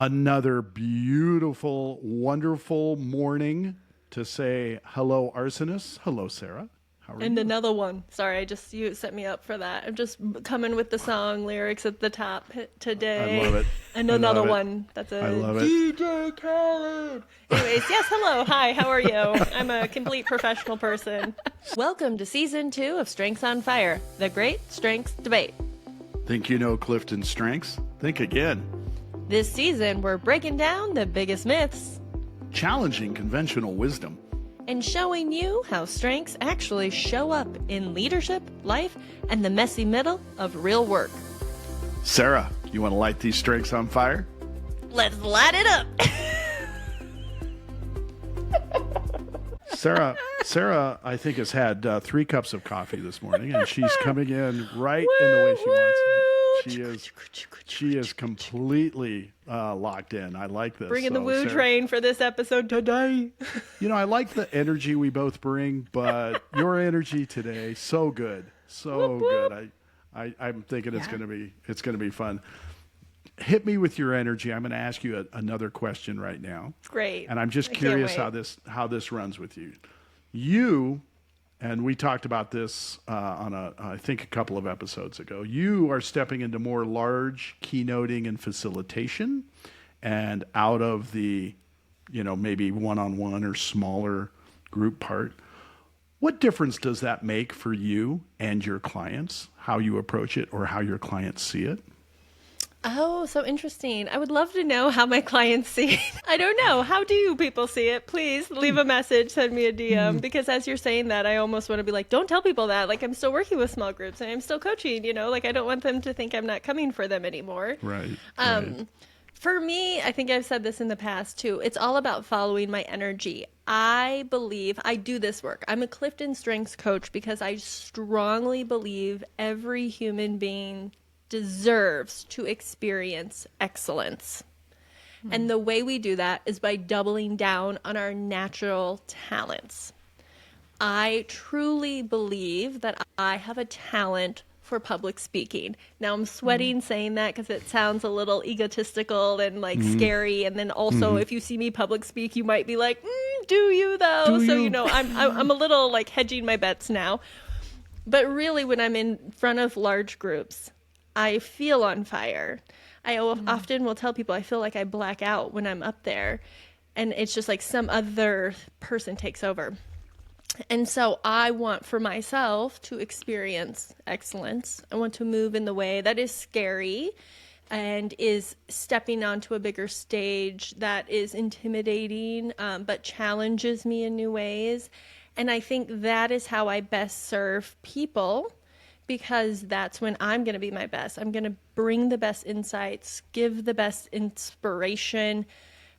Another beautiful, wonderful morning to say hello, arsonist. Hello, Sarah. How are And you? another one. Sorry, you set me up for that. I'm just coming with the song lyrics at the top I love today. it. And I another love it. one. That's I a love it. DJ Khaled. Anyways, yes, hello. Hi, how are you? I'm a complete professional person. Welcome to season 2 of Strengths on Fire, the Great Strengths Debate. Think you know CliftonStrengths? Think again. This season, we're breaking down the biggest myths Challenging conventional wisdom. and showing you how strengths actually show up in leadership, life, and the messy middle of real work. Sarah, you want to light these strengths on fire? Let's light it up. Sarah, I think has had 3 cups of coffee this morning, and she's coming in right in the way she wants. She is completely locked in. I like this. Bringing the So, woo Sarah, train for this episode today. You know, I like the energy we both bring, but your energy today, so good, so Whoop, whoop. good. I'm thinking it's gonna be fun. Hit me with your energy. I'm going to ask you another question right now. Great. And I'm just I can't curious wait. how this runs with you. You, and we talked about this on I think a couple of episodes ago. You are stepping into more large keynoting and facilitation, and out of the, maybe one-on-one or smaller group part. What difference does that make for you and your clients? How you approach it, or how your clients see it? Oh, so interesting. I would love to know how my clients see it. I don't know. How do people see it? Please leave a message, send me a DM. Because as you're saying that, I almost want to be like, don't tell people that. Like, I'm still working with small groups and I'm still coaching, Like, I don't want them to think I'm not coming for them anymore. Right. For me, I think I've said this in the past too. It's all about following my energy. I believe I do this work. I'm a Clifton Strengths coach because I strongly believe every human being deserves to experience excellence. And the way we do that is by doubling down on our natural talents. I truly believe that I have a talent for public speaking. Now I'm sweating saying that because it sounds a little egotistical and like scary. And then also, if you see me public speak, you might be like, "Do you though?" Do So you? I'm a little like hedging my bets now. But really, when I'm in front of large groups, I feel on fire. I often will tell people I feel like I black out when I'm up there, and it's just like some other person takes over. And so I want for myself to experience excellence. I want to move in the way that is scary and is stepping onto a bigger stage that is intimidating, but challenges me in new ways. And I think that is how I best serve people, because that's when I'm going to be my best. I'm going to bring the best insights, give the best inspiration.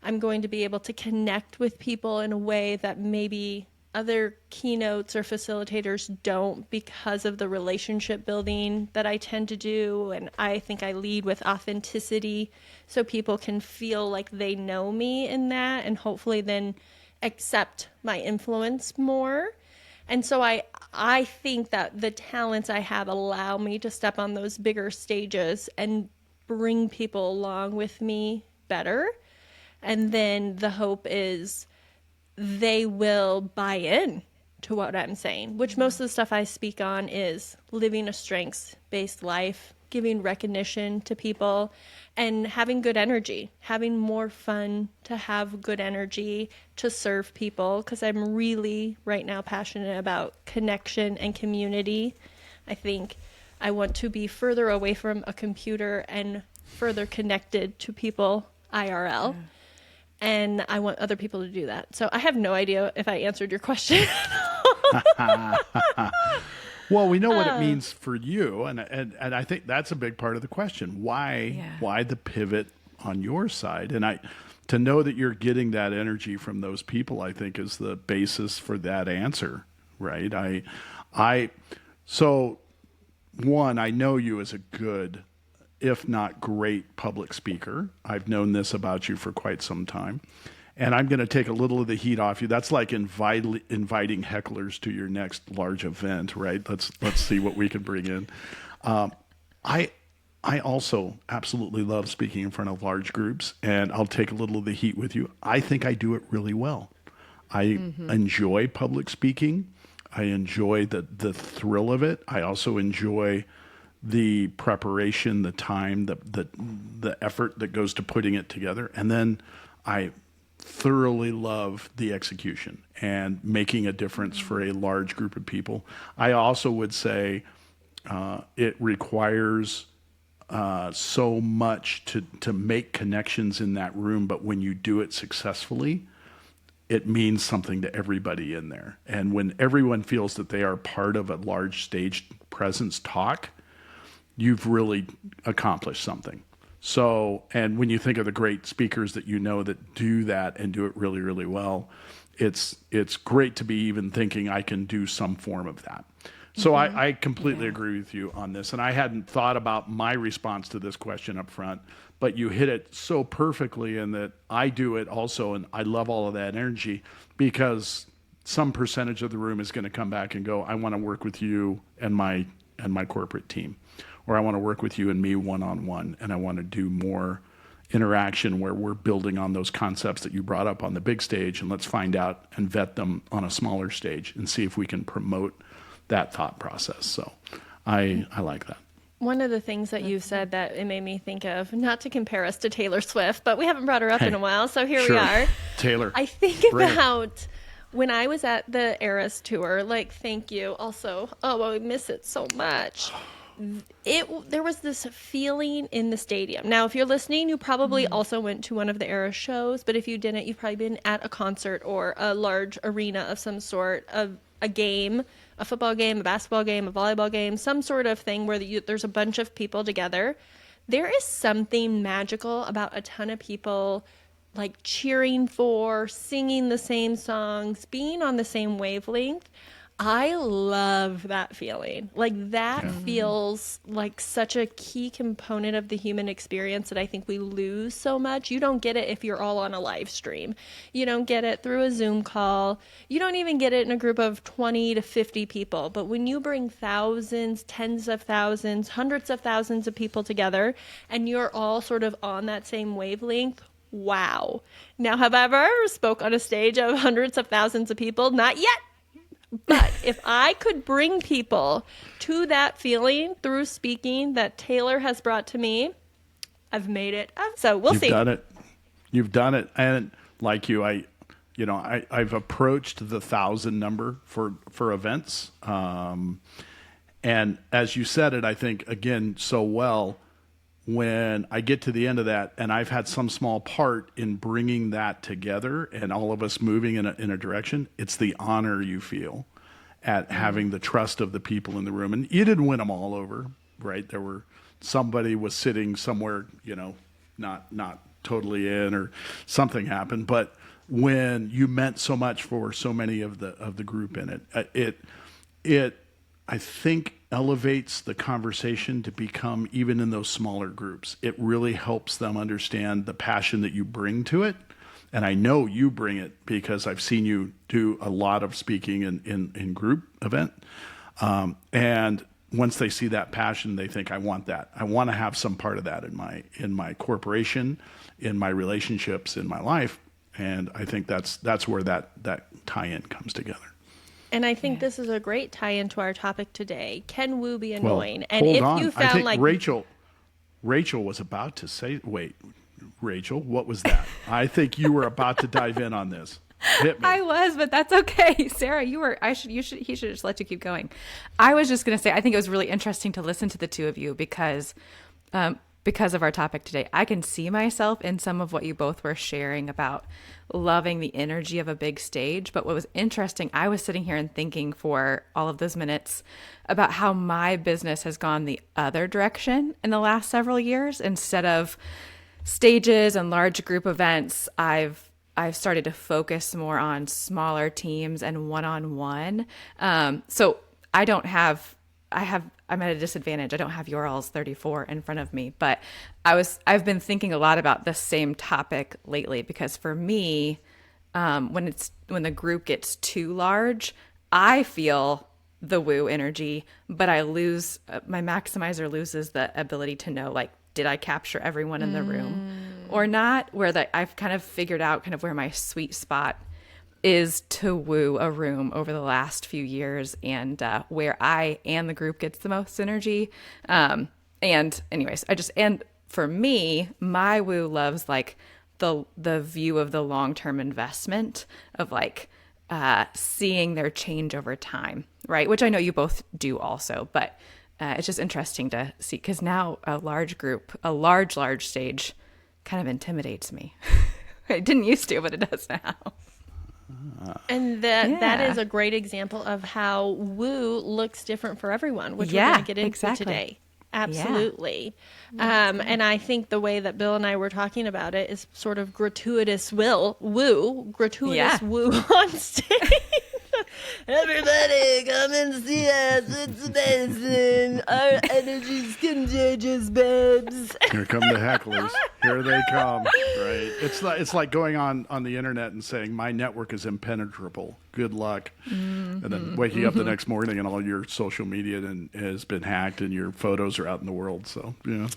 I'm going to be able to connect with people in a way that maybe other keynotes or facilitators don't, because of the relationship building that I tend to do. And I think I lead with authenticity so people can feel like they know me in that, and hopefully then accept my influence more. And so I think that the talents I have allow me to step on those bigger stages and bring people along with me better. And then the hope is they will buy in to what I'm saying, which most of the stuff I speak on is living a strengths-based life, giving recognition to people, and having good energy, having more fun, to have good energy, to serve people, because I'm really right now passionate about connection and community. I think I want to be further away from a computer and further connected to people IRL. And I want other people to do that. So I have no idea if I answered your question. Well, we know what it means for you, and I think that's a big part of the question. Why the pivot on your side? And to know that you're getting that energy from those people, I think, is the basis for that answer, right? So one, I know you as a good, if not great, public speaker. I've known this about you for quite some time. And I'm going to take a little of the heat off you. That's like inviting hecklers to your next large event, right? Let's see what we can bring in. I I also absolutely love speaking in front of large groups, and I'll take a little of the heat with you. I think I do it really well. I enjoy public speaking. I enjoy the thrill of it. I also enjoy the preparation, the time, the effort that goes to putting it together. And then I thoroughly love the execution and making a difference for a large group of people. I also would say it requires so much to make connections in that room, but when you do it successfully, it means something to everybody in there. And when everyone feels that they are part of a large stage presence talk, you've really accomplished something. So, and when you think of the great speakers that you know that do that and do it really, really well, it's great to be even thinking I can do some form of that. So I completely agree with you on this. And I hadn't thought about my response to this question up front, but you hit it so perfectly in that I do it also. And I love all of that energy because some percentage of the room is going to come back and go, I want to work with you and my corporate team, or I want to work with you and me one-on-one. And I want to do more interaction where we're building on those concepts that you brought up on the big stage. And let's find out and vet them on a smaller stage and see if we can promote that thought process. So I like that. One of the things that you said that it made me think of, not to compare us to Taylor Swift, but we haven't brought her up in a while, so here we are. Taylor. I think about when I was at the Eras tour, like, thank you. Also, I miss it so much. There was this feeling in the stadium. Now, if you're listening, you probably also went to one of the Eras shows, but if you didn't, you've probably been at a concert or a large arena of some sort, of a game, a football game, a basketball game, a volleyball game, some sort of thing where there's a bunch of people together. There is something magical about a ton of people like cheering for, singing the same songs, being on the same wavelength. I love that feeling. Like that feels like such a key component of the human experience that I think we lose so much. You don't get it if you're all on a live stream. You don't get it through a Zoom call. You don't even get it in a group of 20 to 50 people. But when you bring thousands, tens of thousands, hundreds of thousands of people together and you're all sort of on that same wavelength, wow. Now, have I ever spoke on a stage of hundreds of thousands of people? Not yet. But if I could bring people to that feeling through speaking that Taylor has brought to me, I've made it. So we'll see. You've done it. And like you, I've approached the 1,000 number for events. And as you said it, I think, again, so well, when I get to the end of that, and I've had some small part in bringing that together and all of us moving in a direction, it's the honor you feel at having the trust of the people in the room. And you didn't win them all over, right? Somebody was sitting somewhere, not totally in, or something happened. But when you meant so much for so many of the group in it, I think elevates the conversation to become, even in those smaller groups, it really helps them understand the passion that you bring to it. And I know you bring it because I've seen you do a lot of speaking in group event. And once they see that passion, they think, I want that. I want to have some part of that in my corporation, in my relationships, in my life. And I think that's where that tie-in comes together. And I think this is a great tie-in to our topic today. Can woo be annoying? Well, and hold if on. you found I think like Rachel was about to say, wait, Rachel, what was that? I think you were about to dive in on this. Hit me. I was, but that's okay. Sarah, he should just let you keep going. I was just going to say, I think it was really interesting to listen to the two of you because of our topic today. I can see myself in some of what you both were sharing about loving the energy of a big stage. But what was interesting, I was sitting here and thinking for all of those minutes about how my business has gone the other direction in the last several years. Instead of stages and large group events, I've started to focus more on smaller teams and one-on-one. So I'm at a disadvantage. I don't have your all's 34 in front of me, but I've been thinking a lot about this same topic lately because for me, when the group gets too large, I feel the woo energy, but I lose my maximizer loses the ability to know, like, did I capture everyone in the room or not? Where I've kind of figured out kind of where my sweet spot is to woo a room over the last few years, and where I and the group gets the most energy. And anyways, and for me, my woo loves like the view of the long-term investment of like seeing their change over time, right? Which I know you both do also, but it's just interesting to see, because now a large group, a large stage kind of intimidates me. It didn't used to, but it does now. And that is a great example of how woo looks different for everyone, which we're going to get into today. Absolutely. And I think the way that Bill and I were talking about it is sort of gratuitous woo on stage. Everybody come and see us. It's amazing. Our energy's contagious, babes. Here come the hecklers. Here they come. Right. It's like going on the internet and saying my network is impenetrable. Good luck. And then waking up the next morning and all your social media has been hacked and your photos are out in the world. So yeah.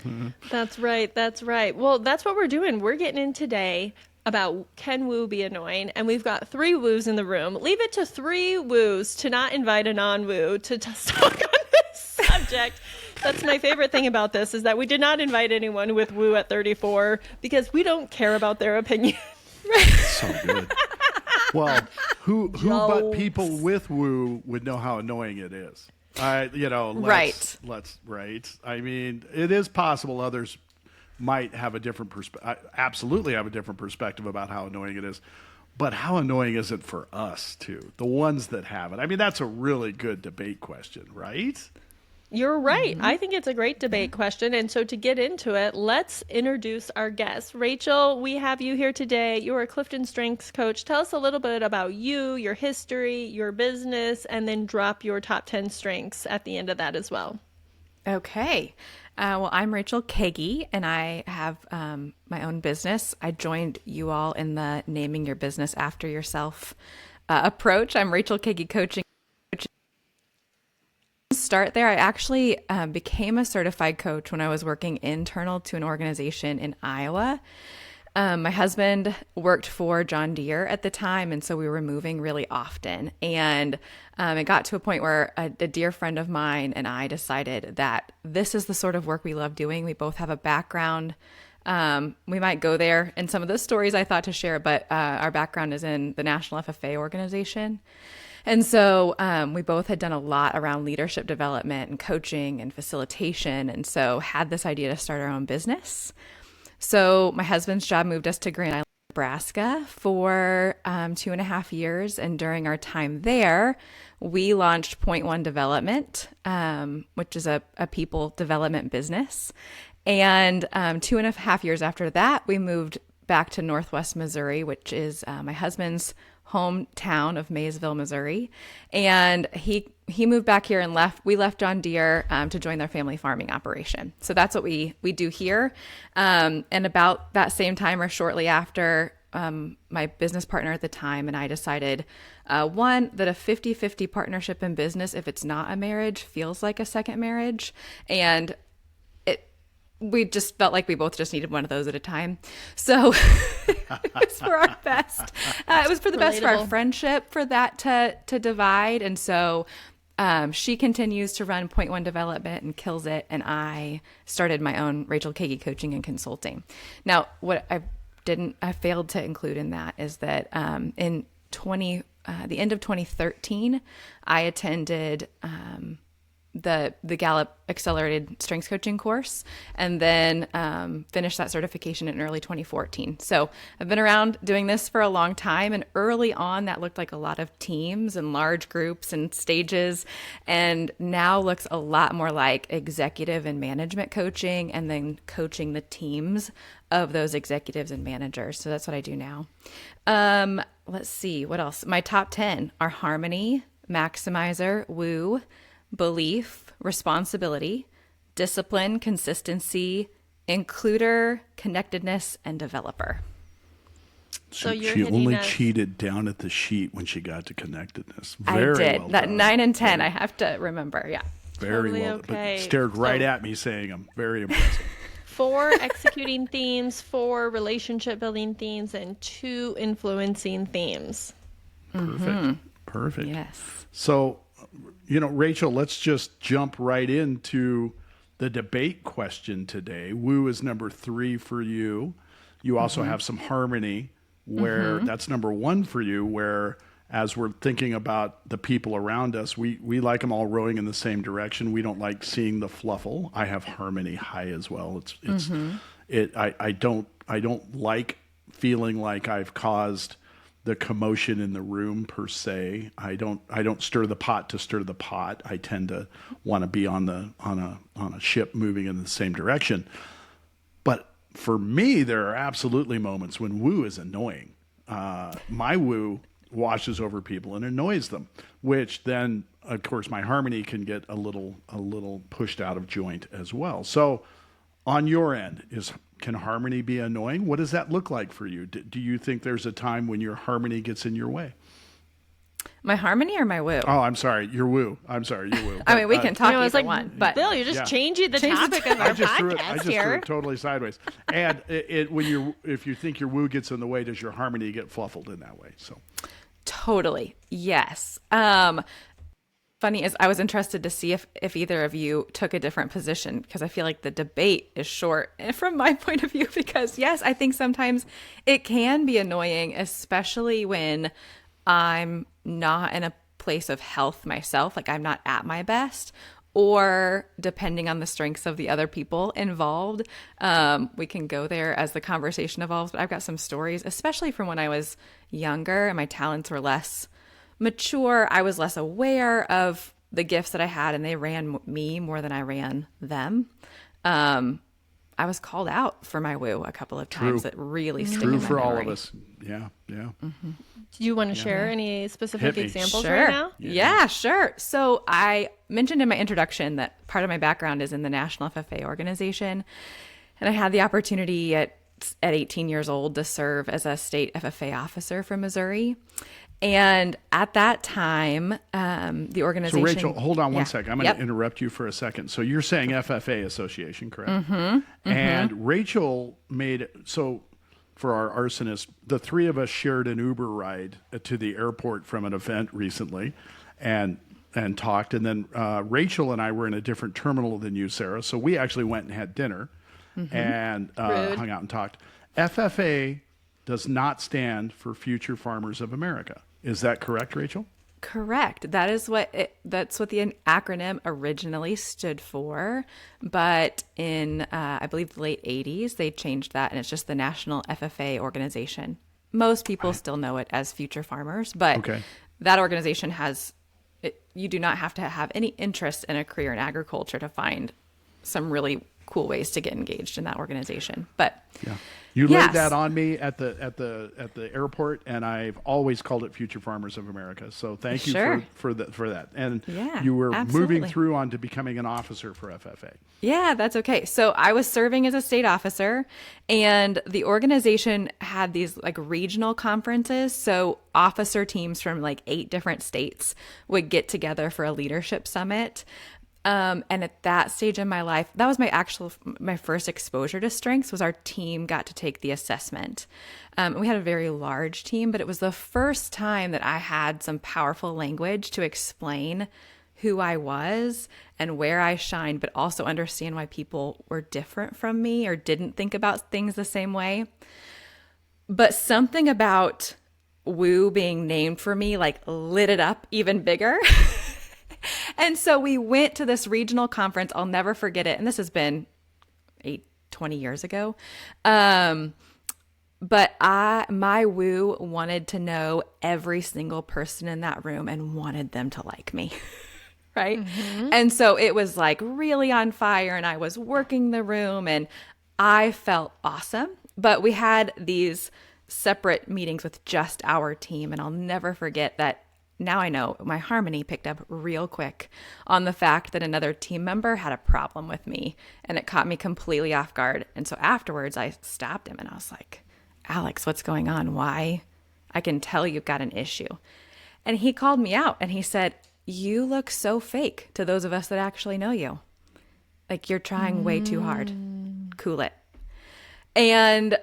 That's right. Well, that's what we're doing. We're getting in today about can woo be annoying, and we've got 3 woos in the room. Leave it to 3 woos to not invite a non-woo to talk on this subject. That's my favorite thing about this, is that we did not invite anyone with woo at 34 because we don't care about their opinion. So good. Well, who but people with woo would know how annoying it is. Let's right. I mean, it is possible others might have a different absolutely have a different perspective about how annoying it is. But how annoying is it for us too? The ones that have it. I mean, that's a really good debate question, right? You're right. I think it's a great debate question. And so to get into it, let's introduce our guest. Rachel, we have you here today. You're a CliftonStrengths coach. Tell us a little bit about you, your history, your business, and then drop your top 10 strengths at the end of that as well. Okay. Well, I'm Rachel Kagay, and I have my own business. I joined you all in the naming your business after yourself approach. I'm Rachel Kagay Coaching. Start there. I actually became a certified coach when I was working internal to an organization in Iowa. My husband worked for John Deere at the time, and so we were moving really often. And it got to a point where a dear friend of mine and I decided that this is the sort of work we love doing. We both have a background. We might go there in some of the stories I thought to share, but our background is in the National FFA organization. And so we both had done a lot around leadership development and coaching and facilitation, and so had this idea to start our own business. So my husband's job moved us to Grand Island, Nebraska for 2.5 years. And during our time there, we launched Point One Development, which is a people development business. And 2.5 years after that, we moved back to Northwest Missouri, which is my husband's hometown of Maysville, Missouri. And he moved back here and we left John Deere to join their family farming operation. So that's what we do here. And about that same time or shortly after, my business partner at the time and I decided, one, that a 50-50 partnership in business, if it's not a marriage, feels like a second marriage. And we just felt like we both just needed one of those at a time. So it was for our best. It was for the best for our friendship, for that to divide. And so she continues to run Point One Development and kills it. And I started my own Rachel Kagay Coaching and Consulting. Now, what I failed to include in that is that in the end of 2013, I attended the Gallup Accelerated Strengths Coaching course, and then finished that certification in early 2014. So I've been around doing this for a long time, and early on that looked like a lot of teams and large groups and stages, and now looks a lot more like executive and management coaching, and then coaching the teams of those executives and managers. So that's what I do now. Let's see, what else? My top 10 are harmony, maximizer, woo, belief, responsibility, discipline, consistency, includer, connectedness, and developer. So you're She hitting only us. cheated down at the sheet when she got to connectedness. I Very did. well That done. 9 and 10, I have to remember. Yeah. Very Totally well. okay. But stared right So- at me saying I'm very impressive. 4 executing themes, 4 relationship building themes, and 2 influencing themes. Perfect. Perfect. Yes. So, Rachel, let's just jump right into the debate question today. Woo is number 3 for you. You also have some harmony where that's number 1 for you, where as we're thinking about the people around us, we like them all rowing in the same direction. We don't like seeing the fluffle. I have harmony high as well. I don't like feeling like I've caused the commotion in the room per se. I don't stir the pot to stir the pot. I tend to want to be on a ship moving in the same direction. But for me, there are absolutely moments when woo is annoying. My woo washes over people and annoys them, which then, of course, my harmony can get a little pushed out of joint as well. So, on your end, can harmony be annoying? What does that look like for you? Do you think there's a time when your harmony gets in your way? My harmony or my woo? Oh, I'm sorry, your woo. I'm sorry, your woo. I mean, we can talk I was either like, one, but Bill, you're just Yeah. changing the Change the topic of our I just threw podcast it here. totally sideways. And if you think your woo gets in the way, does your harmony get fluffled in that way? So, totally. Yes. Funny is I was interested to see if either of you took a different position, because I feel like the debate is short from my point of view, because yes, I think sometimes it can be annoying, especially when I'm not in a place of health myself, like I'm not at my best, or depending on the strengths of the other people involved. We can go there as the conversation evolves, but I've got some stories, especially from when I was younger and my talents were less mature. I was less aware of the gifts that I had, and they ran me more than I ran them. I was called out for my woo a couple of times. True. That really stick true in my for all of memory. us. Yeah. Do you want to share any specific Hit me. examples Sure. right now? Yeah, sure. So I mentioned in my introduction that part of my background is in the National FFA organization. And I had the opportunity at 18 years old to serve as a state FFA officer from Missouri. And at that time, the So, organization... Rachel, hold on one Yeah. second. I'm going Yep. to interrupt you for a second. So, you're saying FFA Association, correct? And Rachel for our arsonist, the 3 of us shared an Uber ride to the airport from an event recently and talked. And then Rachel and I were in a different terminal than you, Sarah. So, we actually went and had dinner and Rude. hung out and talked. FFA does not stand for Future Farmers of America. Is that correct, Rachel? Correct. That's what the acronym originally stood for. But in, I believe, the late 80s, they changed that, and it's just the National FFA organization. Most people still know it as Future Farmers, but Okay. that organization you do not have to have any interest in a career in agriculture to find some really cool ways to get engaged in that organization. But Yeah. You Yes. laid that on me at the airport, and I've always called it Future Farmers of America. So thank you Sure. for that. And Yeah, you were absolutely. moving through on to becoming an officer for FFA. yeah, that's okay. So I was serving as a state officer, and the organization had these like regional conferences. So officer teams from like 8 different states would get together for a leadership summit. And at that stage in my life, that was my first exposure to strengths. Was our team got to take the assessment. We had a very large team, but it was the first time that I had some powerful language to explain who I was and where I shined, but also understand why people were different from me or didn't think about things the same way. But something about woo being named for me like lit it up even bigger. And so we went to this regional conference. I'll never forget it. And this has been 20 years ago. But my woo wanted to know every single person in that room and wanted them to like me. Right. And so it was like really on fire, and I was working the room and I felt awesome. But we had these separate meetings with just our team. And I'll never forget that. Now I know my harmony picked up real quick on the fact that another team member had a problem with me, and it caught me completely off guard. And so afterwards I stopped him and I was like, Alex, what's going on? Why? I can tell you've got an issue. And he called me out and he said, you look so fake to those of us that actually know you. Like you're trying way too hard. Cool it. And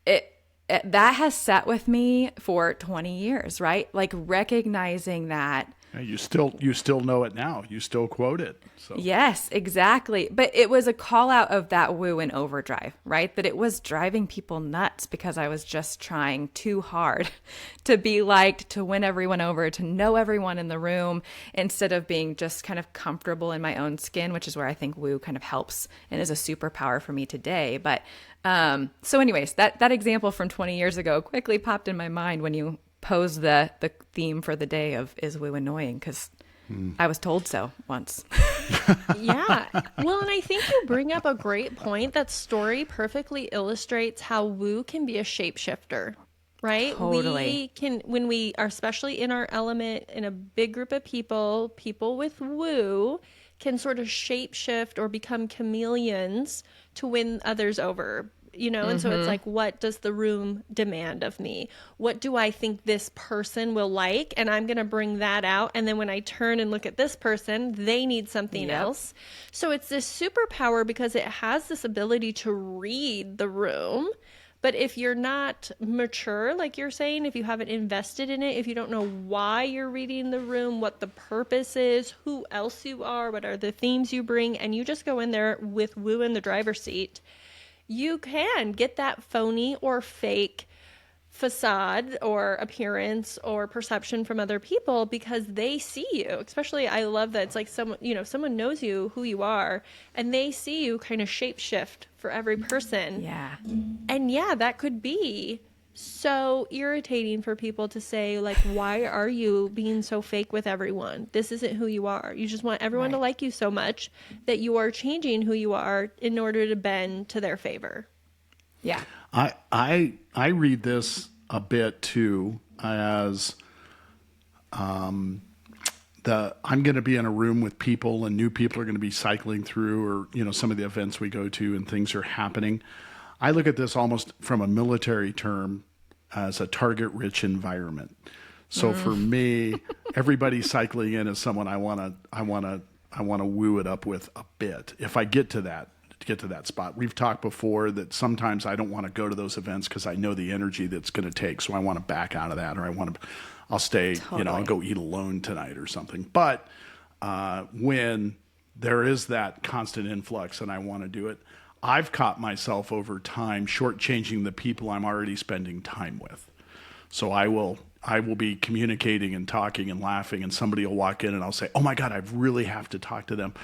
that has sat with me for 20 years, right? Like recognizing that. You still know it now. You still quote it. So. Yes, exactly. But it was a call out of that woo in overdrive, right? That it was driving people nuts because I was just trying too hard to be liked, to win everyone over, to know everyone in the room, instead of being just kind of comfortable in my own skin, which is where I think woo kind of helps and is a superpower for me today. But so anyways, that example from 20 years ago quickly popped in my mind when you posed the theme for the day of is woo annoying, because I was told so once. Yeah. Well, and I think you bring up a great point. That story perfectly illustrates how woo can be a shapeshifter, right? Totally. We can, when we are especially in our element in a big group of people with woo can sort of shapeshift or become chameleons to win others over. And so it's like, what does the room demand of me? What do I think this person will like? And I'm going to bring that out. And then when I turn and look at this person, they need something else. So it's this superpower because it has this ability to read the room. But if you're not mature, like you're saying, if you haven't invested in it, if you don't know why you're reading the room, what the purpose is, who else you are, what are the themes you bring, and you just go in there with woo in the driver's seat, you can get that phony or fake facade or appearance or perception from other people because they see you. Especially, I love that it's like someone knows you, who you are, and they see you kind of shapeshift for every person. Yeah. And yeah, that could be so irritating for people to say, like, why are you being so fake with everyone? This isn't who you are. You just want everyone to like you so much that you are changing who you are in order to bend to their favor. Yeah. I read this a bit too as I'm going to be in a room with people and new people are going to be cycling through, or some of the events we go to and things are happening. I look at this almost from a military term as a target-rich environment. So for me, everybody cycling in is someone I want to woo it up with a bit. If I get to that spot, we've talked before that sometimes I don't want to go to those events because I know the energy that's going to take. So I want to back out of that, or I'll stay. Totally. I'll go eat alone tonight or something. But when there is that constant influx and I want to do it, I've caught myself over time shortchanging the people I'm already spending time with. So I will be communicating and talking and laughing, and somebody will walk in and I'll say, "Oh my God, I really have to talk to them.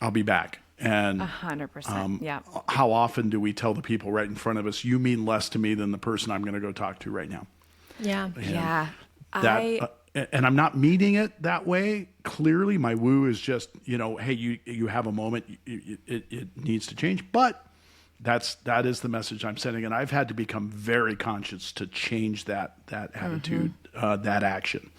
I'll be back." And 100%. Yeah. how often do we tell the people right in front of us, "You mean less to me than the person I'm going to go talk to right now"? Yeah. Yeah. And I'm not meaning it that way. Clearly, my woo is just, hey, you have a moment. It needs to change. But that is the message I'm sending. And I've had to become very conscious to change that attitude, that action.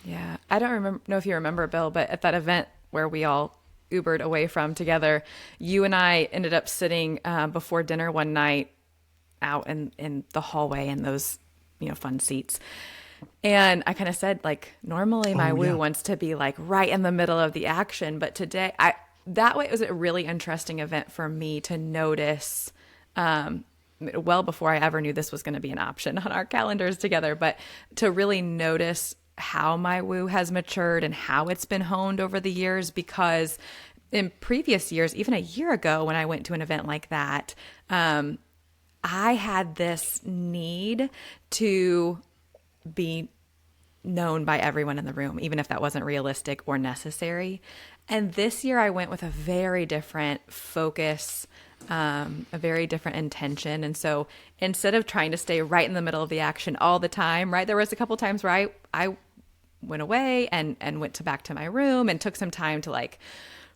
Yeah. I don't know if you remember, Bill, but at that event where we all Ubered away from together, you and I ended up sitting before dinner one night out in the hallway in those, fun seats. And I kind of said, like, normally my woo wants to be like right in the middle of the action. But today, that way it was a really interesting event for me to notice, well before I ever knew this was going to be an option on our calendars together, but to really notice how my woo has matured and how it's been honed over the years. Because in previous years, even a year ago when I went to an event like that, I had this need to be known by everyone in the room, even if that wasn't realistic or necessary. And this year I went with a very different focus, a very different intention. And so instead of trying to stay right in the middle of the action all the time, right, there was a couple times where I went away and went back to my room and took some time to like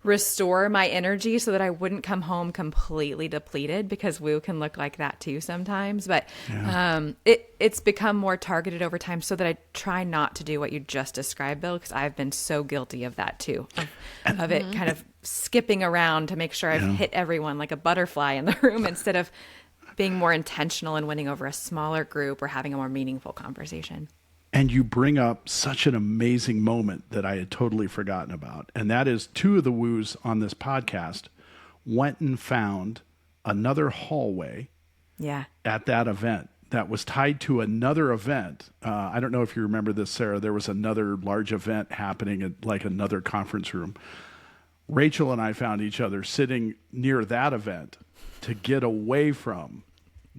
restore my energy so that I wouldn't come home completely depleted, because woo can look like that too sometimes. But it's become more targeted over time so that I try not to do what you just described, Bill, because I've been so guilty of that too, of it kind of skipping around to make sure I've hit everyone like a butterfly in the room instead of being more intentional and winning over a smaller group or having a more meaningful conversation. And you bring up such an amazing moment that I had totally forgotten about. And that is two of the woos on this podcast went and found another hallway Yeah. at that event that was tied to another event. I don't know if you remember this, Sarah. There was another large event happening at like another conference room. Rachel and I found each other sitting near that event to get away from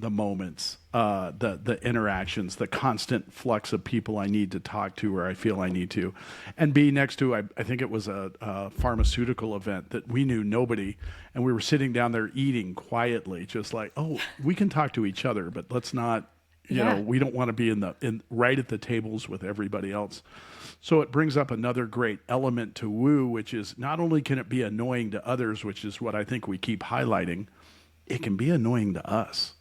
the moments, the interactions, the constant flux of people I need to talk to or I feel I need to, and be next to, I think it was a pharmaceutical event that we knew nobody, and we were sitting down there eating quietly, just like, oh, we can talk to each other, but let's not, you know, we don't want to be in right at the tables with everybody else. So it brings up another great element to woo, which is not only can it be annoying to others, which is what I think we keep highlighting, it can be annoying to us.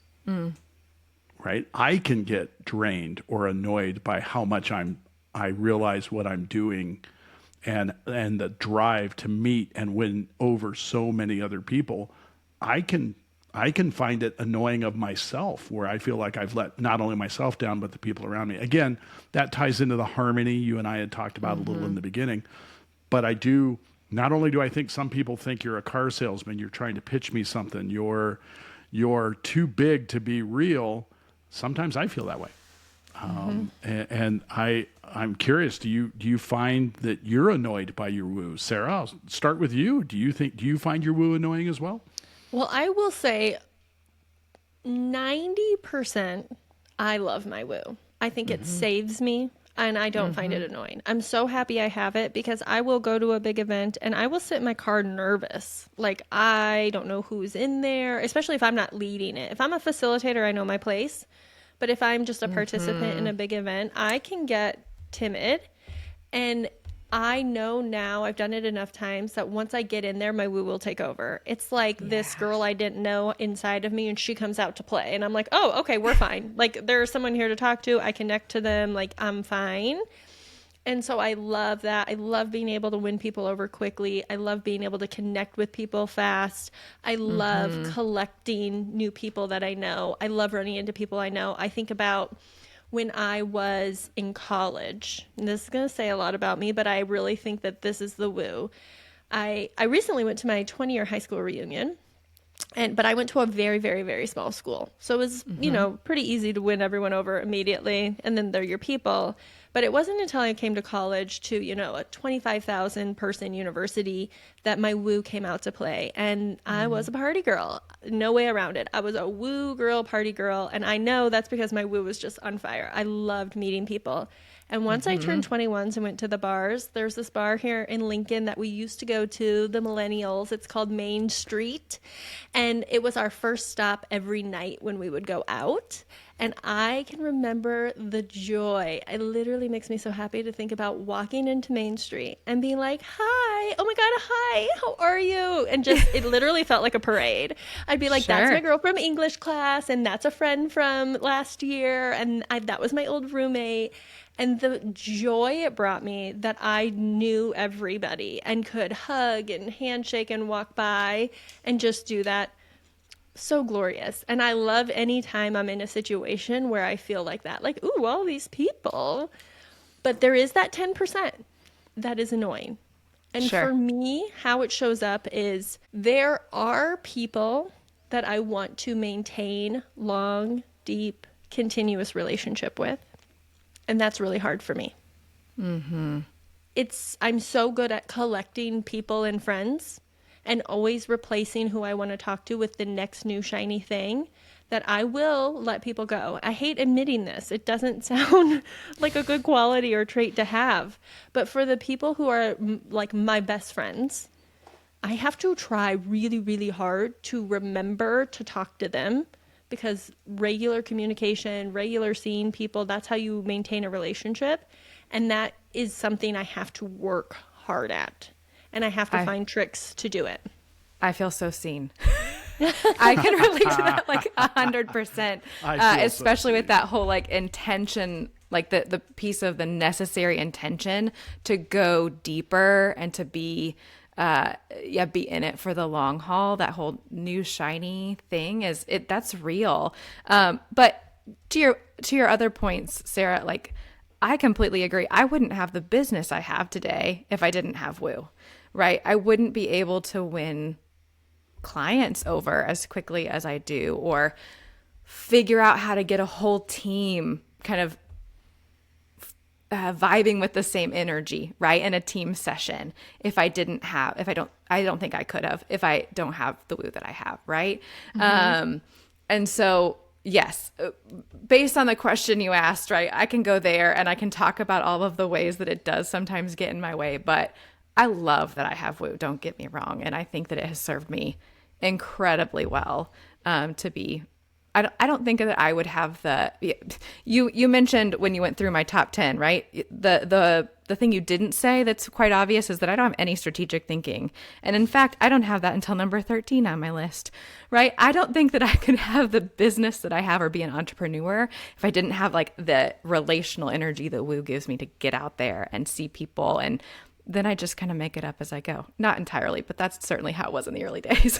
Right? I can get drained or annoyed by how much I realize what I'm doing and the drive to meet and win over so many other people. I can find it annoying of myself, where I feel like I've let not only myself down, but the people around me. Again, that ties into the harmony you and I had talked about a little in the beginning. But not only do I think some people think you're a car salesman, you're trying to pitch me something, you're too big to be real. Sometimes I feel that way. And I'm curious, do you find that you're annoyed by your woo? Sarah, I'll start with you. Do you find your woo annoying as well? Well, I will say 90% I love my woo. I think it saves me. And I don't find it annoying. I'm so happy I have it, because I will go to a big event and I will sit in my car nervous. Like, I don't know who's in there, especially if I'm not leading it. If I'm a facilitator, I know my place. But if I'm just a participant in a big event, I can get timid. And I know now, I've done it enough times, that once I get in there, my woo will take over. It's like this girl I didn't know inside of me, and she comes out to play. And I'm like, oh, okay, we're fine. Like, there's someone here to talk to. I connect to them. Like, I'm fine. And so I love that. I love being able to win people over quickly. I love being able to connect with people fast. I love collecting new people that I know. I love running into people I know. I think about when I was in college, and this is going to say a lot about me, but I really think that this is the woo. I recently went to my 20-year high school reunion, but I went to a very, very, very small school. So it was, pretty easy to win everyone over immediately, and then they're your people. But it wasn't until I came to college to, a 25,000 person university that my woo came out to play. And I was a party girl. No way around it. I was a woo girl, party girl. And I know that's because my woo was just on fire. I loved meeting people. And once I turned 21 and went to the bars, there's this bar here in Lincoln that we used to go to, the Millennials. It's called Main Street. And it was our first stop every night when we would go out. And I can remember the joy. It literally makes me so happy to think about walking into Main Street and being like, hi, oh my God, hi, how are you? And just, it literally felt like a parade. I'd be like, that's my girl from English class, and that's a friend from last year, and that was my old roommate. And the joy it brought me that I knew everybody and could hug and handshake and walk by and just do that. So glorious. And I love any time I'm in a situation where I feel like that, like, ooh, all these people. But there is that 10% that is annoying. And for me, how it shows up is there are people that I want to maintain long, deep, continuous relationship with. And that's really hard for me. I'm so good at collecting people and friends and always replacing who I want to talk to with the next new shiny thing that I will let people go. I hate admitting this. It doesn't sound like a good quality or trait to have. But for the people who are like my best friends, I have to try really, really hard to remember to talk to them, because regular communication, regular seeing people, that's how you maintain a relationship. And that is something I have to work hard at. And I have to find tricks to do it. I feel so seen. I can relate to that like 100%, especially with that whole like intention, like the piece of the necessary intention to go deeper and to be be in it for the long haul. That whole new shiny thing that's real. But to your other points, Sarah, like I completely agree. I wouldn't have the business I have today if I didn't have Woo, right? I wouldn't be able to win clients over as quickly as I do, or figure out how to get a whole team kind of vibing with the same energy, right? In a team session. I don't think I could have if I don't have the Woo that I have, right? And so, yes, based on the question you asked, right, I can go there and I can talk about all of the ways that it does sometimes get in my way, but I love that I have Woo, don't get me wrong. And I think that it has served me incredibly well to be. I don't think that I would have you mentioned when you went through my top 10, right? The thing you didn't say that's quite obvious is that I don't have any strategic thinking. And in fact, I don't have that until number 13 on my list, right? I don't think that I could have the business that I have or be an entrepreneur if I didn't have like the relational energy that Woo gives me to get out there and see people. And then I just kind of make it up as I go. Not entirely, but that's certainly how it was in the early days.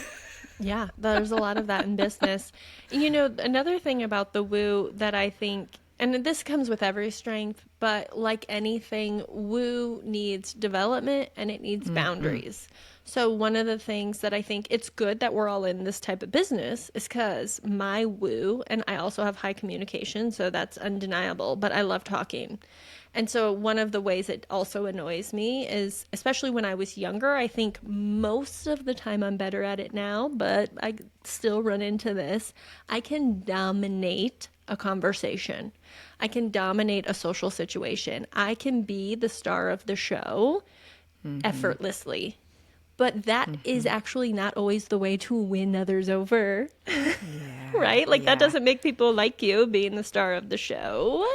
Yeah, there's a lot of that in business. You know, another thing about the Woo that I think, and this comes with every strength, but like anything, Woo needs development and it needs boundaries. So one of the things that I think it's good that we're all in this type of business is because my Woo, and I also have high communication, so that's undeniable, but I love talking. And so one of the ways it also annoys me is, especially when I was younger, I think most of the time I'm better at it now, but I still run into this. I can dominate a conversation. I can dominate a social situation. I can be the star of the show effortlessly. But that is actually not always the way to win others over, right? Like that doesn't make people like you being the star of the show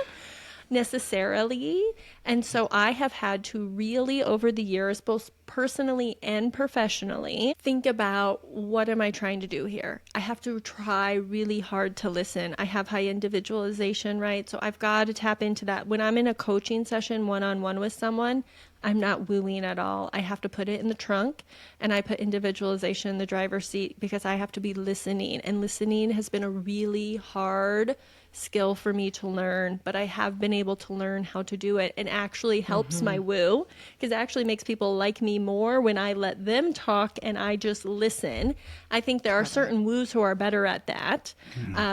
necessarily. And so I have had to really, over the years, both personally and professionally, think about what am I trying to do here? I have to try really hard to listen. I have high individualization, right? So I've got to tap into that. When I'm in a coaching session one-on-one with someone, I'm not wooing at all. I have to put it in the trunk and I put individualization in the driver's seat because I have to be listening. And listening has been a really hard skill for me to learn, but I have been able to learn how to do it, and actually helps my Woo, because it actually makes people like me more when I let them talk and I just listen. I think there are certain Woos who are better at that,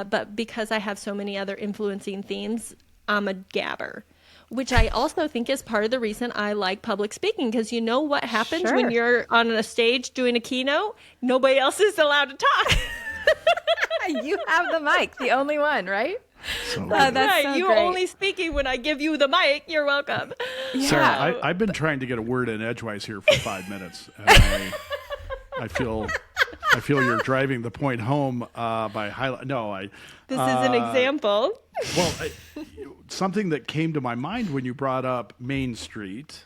but because I have so many other influencing themes, I'm a gabber, which I also think is part of the reason I like public speaking, because you know what happens when you're on a stage doing a keynote? Nobody else is allowed to talk. You have the mic, the only one, right? So That's right. so You're great. only speaking when I give you the mic. You're welcome. Sarah, I've been trying to get a word in edgewise here for 5 minutes. And I feel you're driving the point home by highlight. No, This is an example. Well, something that came to my mind when you brought up Main Street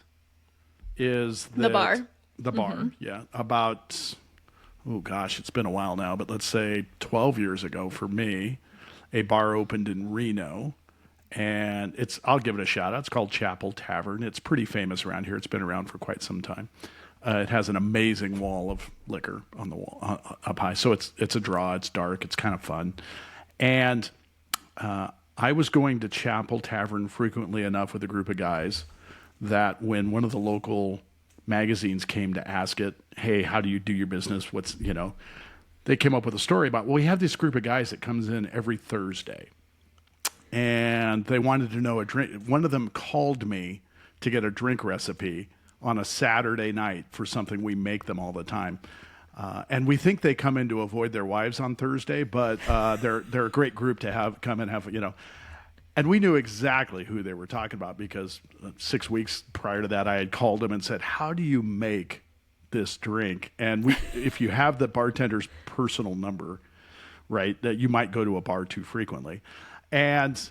is that The bar. The bar, yeah. About, oh gosh, it's been a while now, but let's say 12 years ago for me, a bar opened in Reno, and I'll give it a shout out. It's called Chapel Tavern. It's pretty famous around here. It's been around for quite some time. It has an amazing wall of liquor on the wall up high. So it's a draw. It's dark. It's kind of fun. And I was going to Chapel Tavern frequently enough with a group of guys that when one of the local magazines came to ask it, hey, how do you do your business? They came up with a story about, well, we have this group of guys that comes in every Thursday. And they wanted to know a drink. One of them called me to get a drink recipe on a Saturday night for something we make them all the time. And we think they come in to avoid their wives on Thursday, but they're a great group to come and have. And we knew exactly who they were talking about because 6 weeks prior to that, I had called them and said, how do you make this drink? And if you have the bartender's personal number, right, that you might go to a bar too frequently. And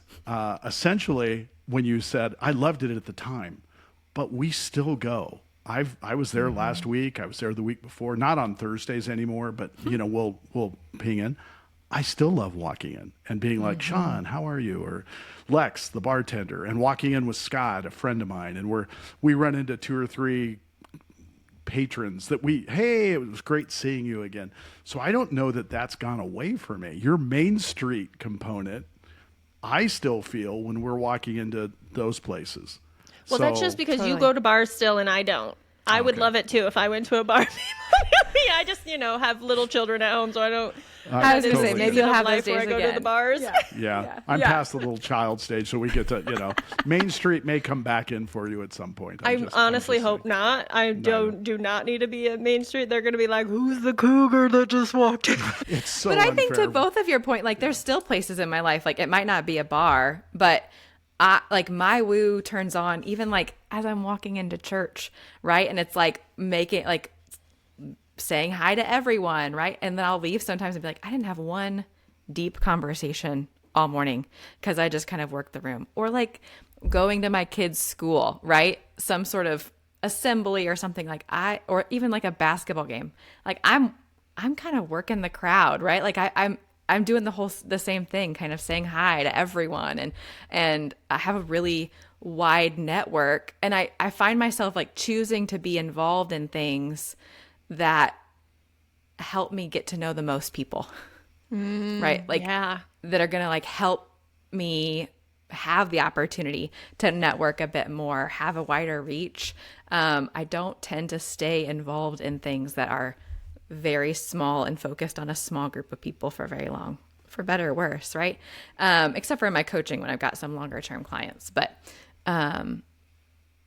essentially, when you said, I loved it at the time, but we still go. I was there last week. I was there the week before, not on Thursdays anymore, but we'll ping in. I still love walking in and being like, Sean, how are you? Or Lex, the bartender, and walking in with Scott, a friend of mine. And we run into 2 or 3 patrons that hey, it was great seeing you again. So I don't know that that's gone away for me. Your Main Street component, I still feel when we're walking into those places. Well, that's just because you Totally. go to bars still and I don't. I would Okay. love it too if I went to a bar. I just, have little children at home, so I don't. I was that gonna is say, the maybe season you'll of have those life where days I go to the again. bars. Yeah, I'm past the little child stage, so we get to, Main Street may come back in for you at some point. I honestly hope not. I do not need to be at Main Street. They're going to be like, who's the cougar that just walked in? It's so But I think unfair. to both of your point, like there's still places in my life, like it might not be a bar, but my woo turns on even like as I'm walking into church, right? And it's like saying hi to everyone, right? And then I'll leave sometimes and be like, I didn't have one deep conversation all morning because I just kind of worked the room. Or like going to my kids' school, right? Some sort of assembly or something or even like a basketball game. Like I'm kind of working the crowd, right? Like I'm doing the same thing, kind of saying hi to everyone. And I have a really wide network. And I find myself like choosing to be involved in things that help me get to know the most people, right? Like that are going to like help me have the opportunity to network a bit more, have a wider reach. I don't tend to stay involved in things that are very small and focused on a small group of people for very long, for better or worse, right? Except for in my coaching when I've got some longer term clients. But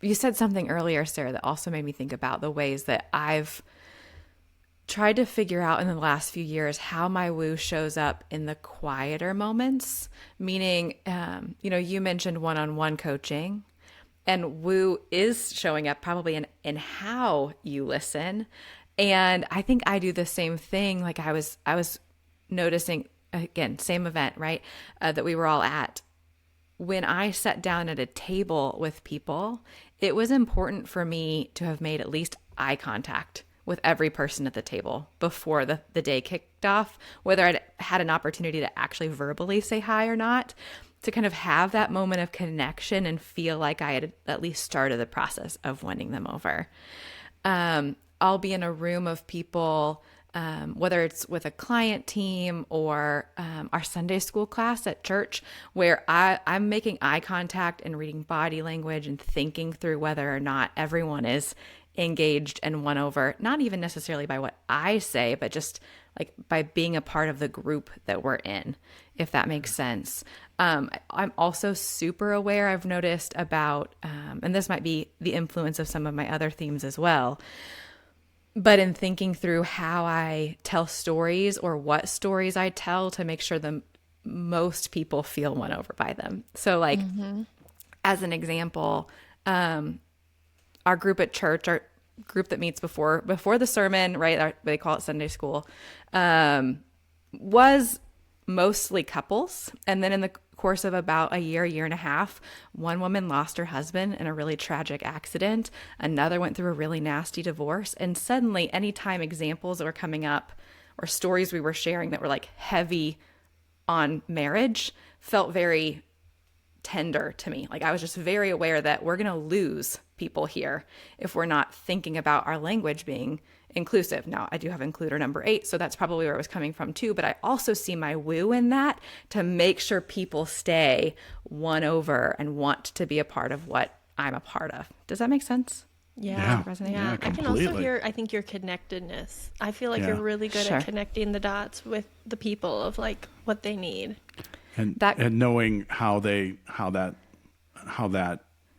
you said something earlier, Sarah, that also made me think about the ways that I've tried to figure out in the last few years how my woo shows up in the quieter moments, meaning, you mentioned one-on-one coaching, and woo is showing up probably in how you listen. And I think I do the same thing. Like I was noticing, again, same event, right? That we were all at. When I sat down at a table with people, it was important for me to have made at least eye contact with every person at the table before the day kicked off, whether I'd had an opportunity to actually verbally say hi or not, to kind of have that moment of connection and feel like I had at least started the process of winning them over. I'll be in a room of people, whether it's with a client team or our Sunday school class at church, where I'm making eye contact and reading body language and thinking through whether or not everyone is engaged and won over, not even necessarily by what I say, but just like by being a part of the group that we're in, if that makes sense. I'm also super aware, I've noticed about, and this might be the influence of some of my other themes as well, but in thinking through how I tell stories or what stories I tell to make sure the most people feel won over by them. So like, as an example, our group at church, our group that meets before the sermon, right? They call it Sunday school, was mostly couples. And then in the course of about a year and a half, one woman lost her husband in a really tragic accident. Another went through a really nasty divorce. And suddenly, anytime examples that were coming up or stories we were sharing that were like heavy on marriage felt very tender to me. Like I was just very aware that we're going to lose people here if we're not thinking about our language being inclusive. Now, I do have includer number 8, so that's probably where I was coming from too, but I also see my woo in that to make sure people stay won over and want to be a part of what I'm a part of. Does that make sense? Yeah. Resonate? Yeah, I can completely. also hear, I think, your connectedness. I feel like Yeah. you're really good Sure. at connecting the dots with the people of like what they need. And That- and knowing how that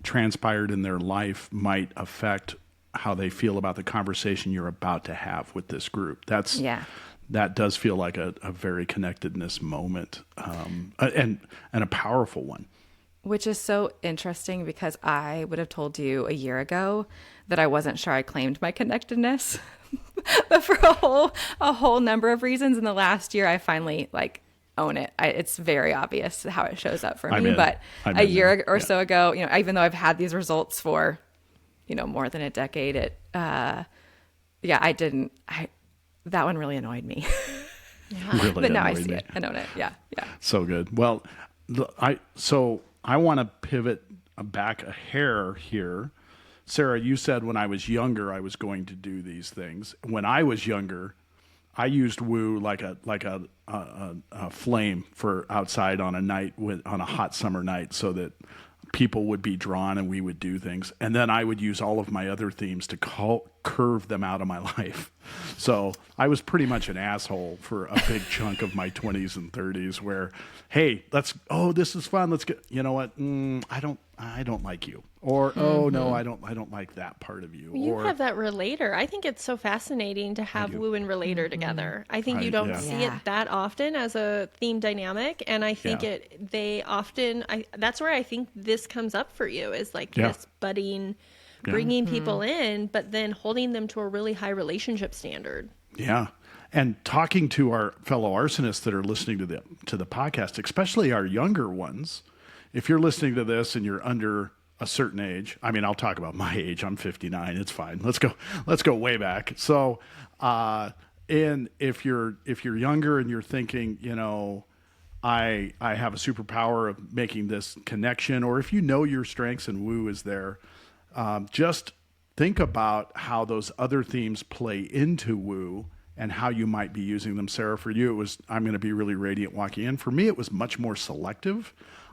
transpired in their life might affect how they feel about the conversation you're about to have with this group. That does feel like a very connectedness moment, and a powerful one. Which is so interesting because I would have told you a year ago that I wasn't sure I claimed my connectedness, but for a whole number of reasons in the last year, I finally like own it. It's very obvious how it shows up for me. But I'm a in year there. or Yeah. so ago, even though I've had these results for, more than a decade, that one really annoyed me. Really But now I annoyed see me. it and own it. Yeah. So good. Well, I want to pivot back a hair here Sarah, you said when I was younger, I was going to do these things. When I was younger, I used woo like a flame for outside on a night on a hot summer night, so that people would be drawn and we would do things. And then I would use all of my other themes to curve them out of my life. So I was pretty much an asshole for a big chunk of my 20s and 30s where, hey, this is fun. Let's get, you know what? I don't like you. Or, oh no, I don't like that part of you. You or, have that relator. I think it's so fascinating to have woo and relator together. I think you don't see it that often as a theme dynamic, and I think that's where I think this comes up for you, is like this budding, bringing people in, but then holding them to a really high relationship standard. Yeah. And talking to our fellow arsonists that are listening to the podcast, especially our younger ones, if you're listening to this and you're under a certain age, I mean, I'll talk about my age. I'm 59. It's fine. Let's go way back. So, and if you're younger and you're thinking, I have a superpower of making this connection, or if you know your strengths and woo is there, just think about how those other themes play into woo and how you might be using them. Sarah, for you, it was, I'm going to be really radiant walking in. For me, it was much more selective.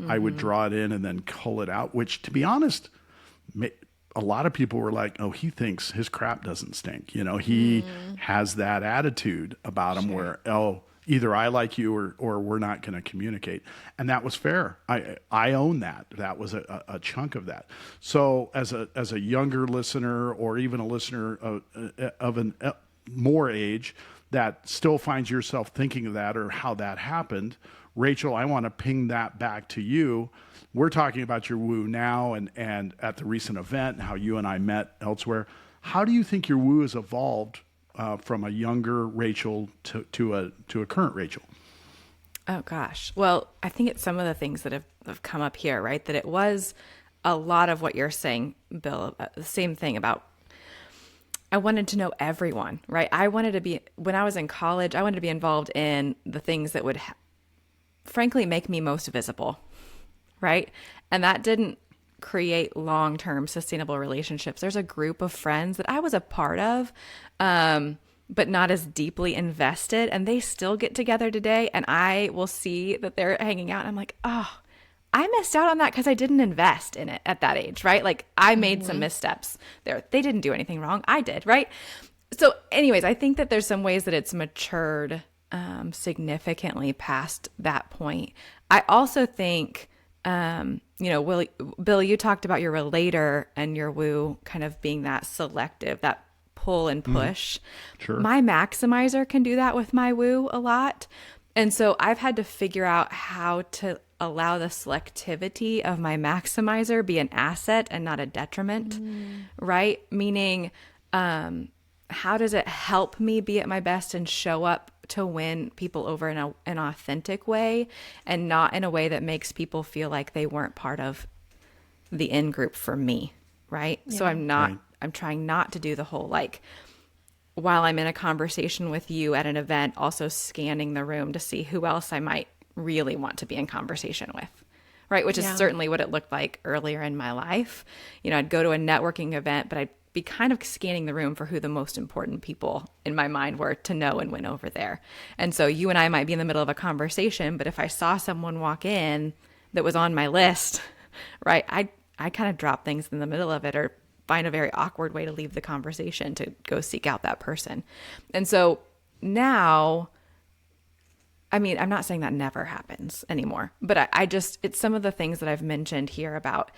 I would draw it in and then cull it out, which, to be honest, a lot of people were like, oh, he thinks his crap doesn't stink. He has that attitude about him where, oh, either I like you or we're not going to communicate. And that was fair. I own that. That was a chunk of that. So as a younger listener, or even a listener of an more age that still finds yourself thinking of that or how that happened, Rachel, I want to ping that back to you. We're talking about your woo now and at the recent event, how you and I met elsewhere. How do you think your woo has evolved from a younger Rachel to a current Rachel? Oh, gosh. Well, I think it's some of the things that have come up here, right? That it was a lot of what you're saying, Bill, the same thing about I wanted to know everyone, right? When I was in college, I wanted to be involved in the things that would frankly make me most visible, right? And that didn't create long-term sustainable relationships. There's a group of friends that I was a part of, but not as deeply invested, and they still get together today, and I will see that they're hanging out, and I'm like, oh, I missed out on that because I didn't invest in it at that age, right? Like I made some missteps there. They didn't do anything wrong. I did, right? So anyways, I think that there's some ways that it's matured significantly past that point. I also think, Bill, you talked about your relator and your woo kind of being that selective, that pull and push. Sure. My maximizer can do that with my woo a lot. And so I've had to figure out how to allow the selectivity of my maximizer be an asset and not a detriment, right? Meaning, how does it help me be at my best and show up to win people over in an authentic way and not in a way that makes people feel like they weren't part of the in-group for me, right? Yeah. So I'm trying not to do the whole, like, while I'm in a conversation with you at an event, also scanning the room to see who else I might really want to be in conversation with, right? Which is certainly what it looked like earlier in my life. I'd go to a networking event, but I'd be kind of scanning the room for who the most important people in my mind were to know and win over there. And so you and I might be in the middle of a conversation, but if I saw someone walk in that was on my list, right, I kind of drop things in the middle of it or find a very awkward way to leave the conversation to go seek out that person. And so now, I mean, I'm not saying that never happens anymore, but it's some of the things that I've mentioned here about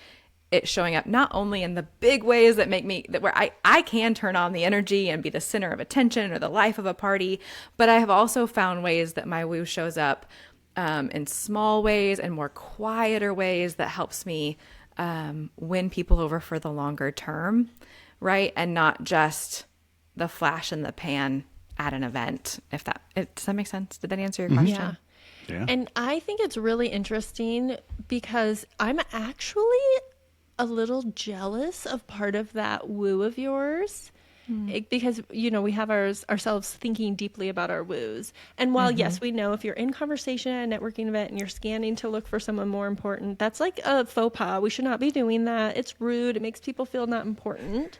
it showing up not only in the big ways that make me, that where I can turn on the energy and be the center of attention or the life of a party, but I have also found ways that my woo shows up in small ways and more quieter ways that helps me win people over for the longer term, right? And not just the flash in the pan at an event. Does that make sense? Did that answer your question? Yeah. And I think it's really interesting because I'm actually a little jealous of part of that woo of yours. Because, we have ourselves thinking deeply about our woos. And while, yes, we know if you're in conversation at a networking event and you're scanning to look for someone more important, that's like a faux pas. We should not be doing that. It's rude. It makes people feel not important.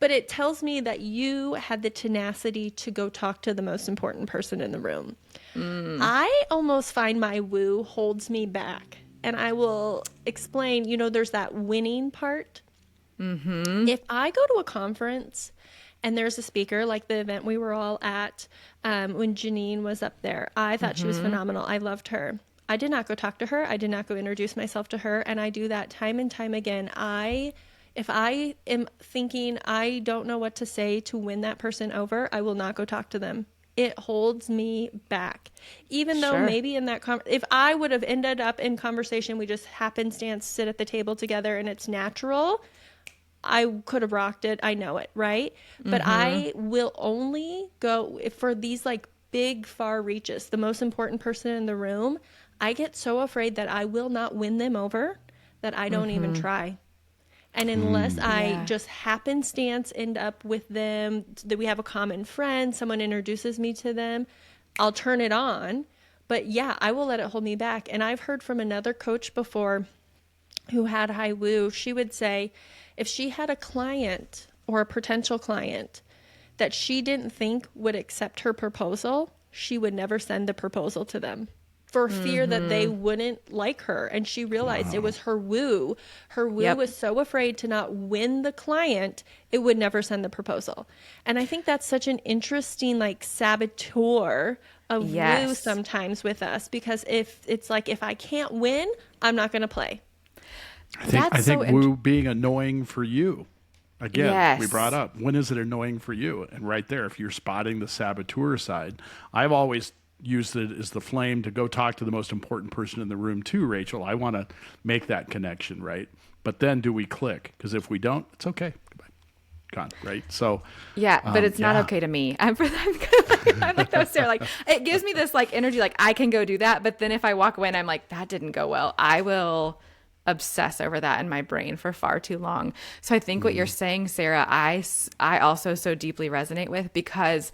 But it tells me that you had the tenacity to go talk to the most important person in the room. I almost find my woo holds me back. And I will explain, there's that winning part. If I go to a conference and there's a speaker, like the event we were all at when Janine was up there, I thought she was phenomenal. I loved her. I did not go talk to her. I did not go introduce myself to her. And I do that time and time again. If I am thinking I don't know what to say to win that person over, I will not go talk to them. It holds me back. Even though maybe in that if I would have ended up in conversation, we just happenstance sit at the table together and it's natural, I could have rocked it. I know it, right? But I will only go for these like big far reaches, the most important person in the room. I get so afraid that I will not win them over that I don't even try. And unless I just happenstance end up with them, that we have a common friend, someone introduces me to them, I'll turn it on. But yeah, I will let it hold me back. And I've heard from another coach before who had high woo. She would say if she had a client or a potential client that she didn't think would accept her proposal, she would never send the proposal to them, for fear that they wouldn't like her. And she realized it was her woo. Her woo was so afraid to not win the client, it would never send the proposal. And I think that's such an interesting like saboteur of woo sometimes with us, because if it's like, if I can't win, I'm not going to play. I think woo being annoying for you. Again, we brought up, when is it annoying for you? And right there, if you're spotting the saboteur side, I've always used it as the flame to go talk to the most important person in the room too, Rachel. I want to make that connection, right? But then do we click? Because if we don't, it's okay. Goodbye. Gone, right? So but it's not okay to me. I'm like that, Sarah. Like, it gives me this like energy, like I can go do that. But then if I walk away and I'm like, that didn't go well, I will obsess over that in my brain for far too long. So I think what you're saying, Sarah, I also so deeply resonate with, because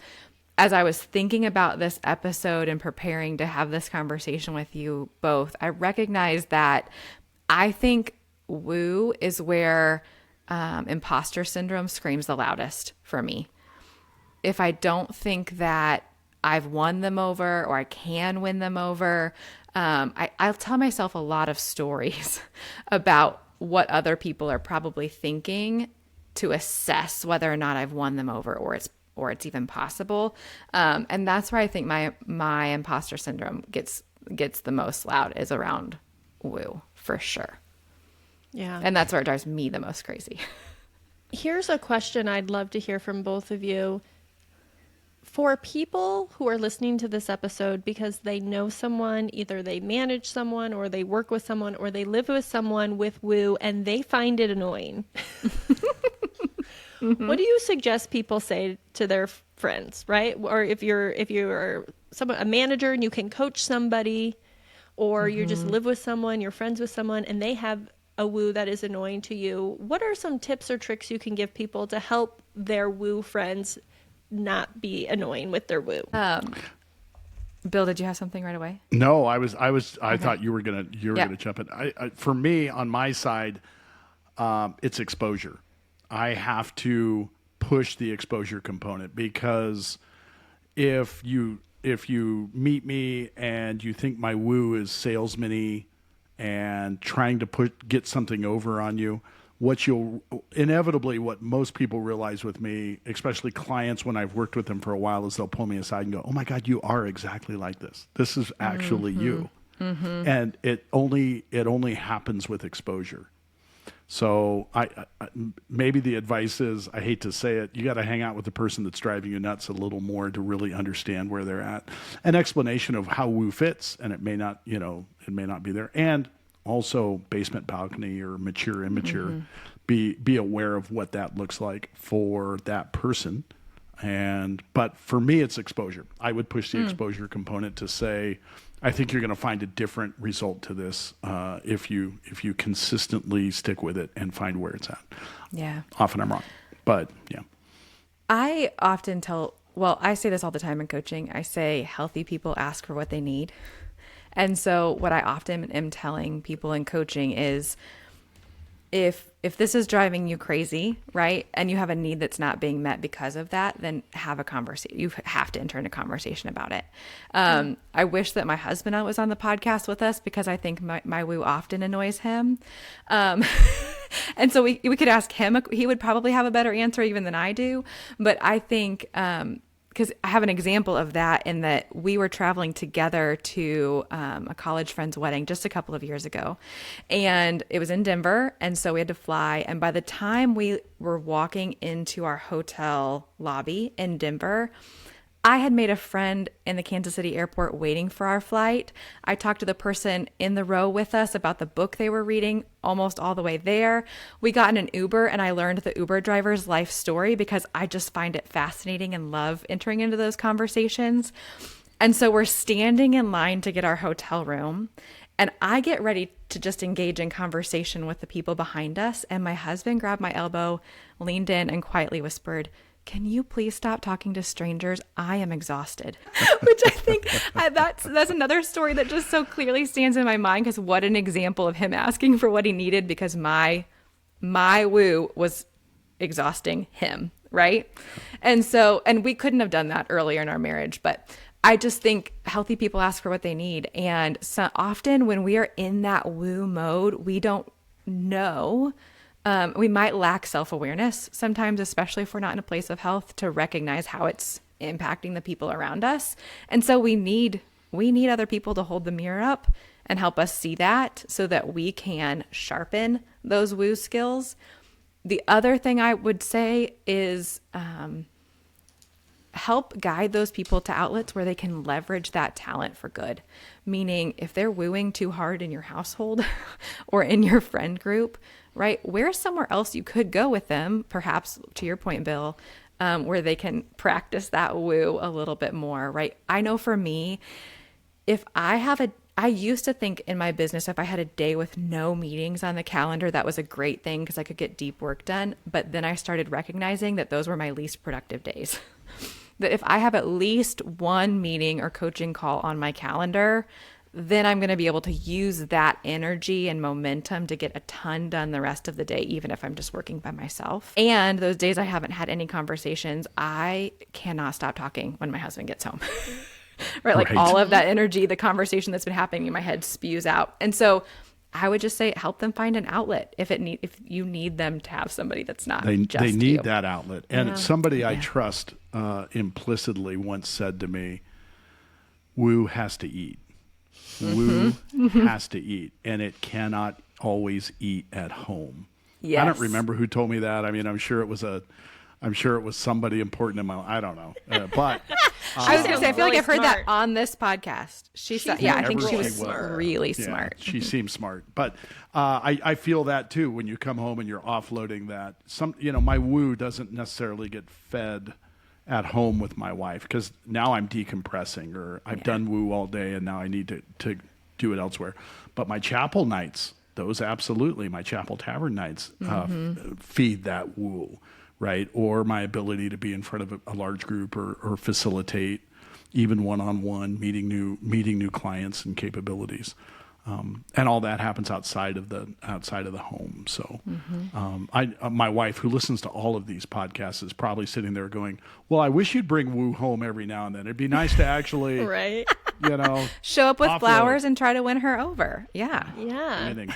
as I was thinking about this episode and preparing to have this conversation with you both, I recognized that I think woo is where imposter syndrome screams the loudest for me. If I don't think that I've won them over or I can win them over, I'll tell myself a lot of stories about what other people are probably thinking to assess whether or not I've won them over or it's even possible. And that's where I think my imposter syndrome gets the most loud, is around woo, for sure. Yeah. And that's where it drives me the most crazy. Here's a question I'd love to hear from both of you. For people who are listening to this episode because they know someone, either they manage someone or they work with someone or they live with someone with woo and they find it annoying. What do you suggest people say to their friends, right? Or if you're a manager and you can coach somebody, or you just live with someone, you're friends with someone, and they have a woo that is annoying to you, what are some tips or tricks you can give people to help their woo friends not be annoying with their woo? Bill, did you have something right away? No, I thought you were gonna jump in. For me, on my side, it's exposure. I have to push the exposure component, because if you meet me and you think my woo is salesman-y and trying to get something over on you, what most people realize with me, especially clients when I've worked with them for a while, is they'll pull me aside and go, "Oh my God, you are exactly like this. This is actually you." And it only happens with exposure. So I maybe the advice is, I hate to say it, you got to hang out with the person that's driving you nuts a little more to really understand where they're at. An explanation of how woo fits, and it may not be there. And also basement balcony or mature, immature, be aware of what that looks like for that person. But for me, it's exposure. I would push the exposure component to say, I think you're going to find a different result to this if you consistently stick with it and find where it's at. Yeah. Often I'm wrong, but yeah. I often I say this all the time in coaching. I say healthy people ask for what they need. And so what I often am telling people in coaching is if this is driving you crazy, right, and you have a need that's not being met because of that, then have a conversation. You have to enter into conversation about it. I wish that my husband was on the podcast with us because I think my woo often annoys him. And so we could ask him. He would probably have a better answer even than I do. But I think because I have an example of that in that we were traveling together to a college friend's wedding just a couple of years ago. And it was in Denver. And so we had to fly. And by the time we were walking into our hotel lobby in Denver, I had made a friend in the Kansas City airport waiting for our flight. I talked to the person in the row with us about the book they were reading almost all the way there. We got in an Uber and I learned the Uber driver's life story because I just find it fascinating and love entering into those conversations. And so we're standing in line to get our hotel room and I get ready to just engage in conversation with the people behind us. And my husband grabbed my elbow, leaned in and quietly whispered, "Can you please stop talking to strangers? I am exhausted." Which I think that's another story that just so clearly stands in my mind because what an example of him asking for what he needed because my woo was exhausting him, right? And we couldn't have done that earlier in our marriage, but I just think healthy people ask for what they need. And so often when we are in that woo mode, we don't know. We might lack self-awareness sometimes, especially if we're not in a place of health, to recognize how it's impacting the people around us. And so we need other people to hold the mirror up and help us see that so that we can sharpen those woo skills. The other thing I would say is help guide those people to outlets where they can leverage that talent for good. Meaning if they're wooing too hard in your household or in your friend group, right? Where's somewhere else you could go with them, perhaps to your point, Bill, where they can practice that woo a little bit more, right? I know for me, I used to think in my business, if I had a day with no meetings on the calendar, that was a great thing because I could get deep work done. But then I started recognizing that those were my least productive days. That if I have at least one meeting or coaching call on my calendar, then I'm going to be able to use that energy and momentum to get a ton done the rest of the day, even if I'm just working by myself. And those days I haven't had any conversations, I cannot stop talking when my husband gets home. Right? Like all of that energy, the conversation that's been happening in my head spews out. And so I would just say help them find an outlet if you need them to have somebody that's not they just need you. that outlet. And somebody I trust implicitly once said to me, woo has to eat. Woo has to eat, and it cannot always eat at home. Yes. I don't remember who told me that. I mean, I'm sure it was somebody important in my life. I don't know. But I was going to say, I feel like really I've heard that smart. on this podcast. I think she was Whatever really Yeah, smart. She seems smart. But I feel that too when you come home and you're offloading that. My woo doesn't necessarily get fed at home with my wife because now I'm decompressing or I've done woo all day and now I need to do it elsewhere. But my chapel nights, those absolutely, my chapel tavern nights feed that woo, right? Or my ability to be in front of a large group or facilitate even one-on-one, meeting new clients and capabilities. And all that happens outside of the home. So, my wife, who listens to all of these podcasts, is probably sitting there going, "Well, I wish you'd bring woo home every now and then. It'd be nice to actually, Right. Show up with offload." flowers and try to win her over. Yeah. Yeah. Winning.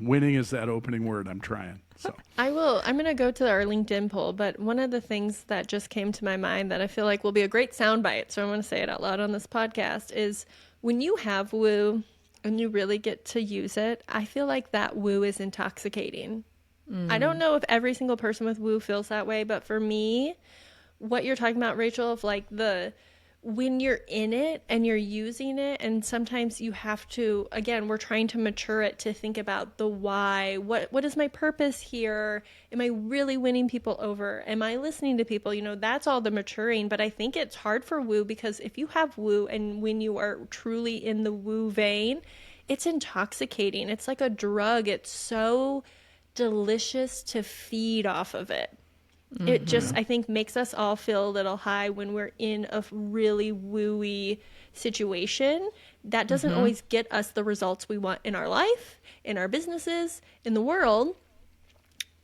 Winning is that opening word. I'm trying. So I'm going to go to our LinkedIn poll, but one of the things that just came to my mind that I feel like will be a great soundbite, so I'm going to say it out loud on this podcast, is when you have woo and you really get to use it, I feel like that woo is intoxicating. I don't know if every single person with woo feels that way, but for me, what you're talking about, Rachel, of like when you're in it and you're using it, and sometimes you have to, again, we're trying to mature it to think about the why. What is my purpose here? Am I really winning people over? Am I listening to people? That's all the maturing. But I think it's hard for woo because if you have woo and when you are truly in the woo vein, it's intoxicating. It's like a drug. It's so delicious to feed off of it. It just, I think, makes us all feel a little high when we're in a really wooey situation. That doesn't always get us the results we want in our life, in our businesses, in the world.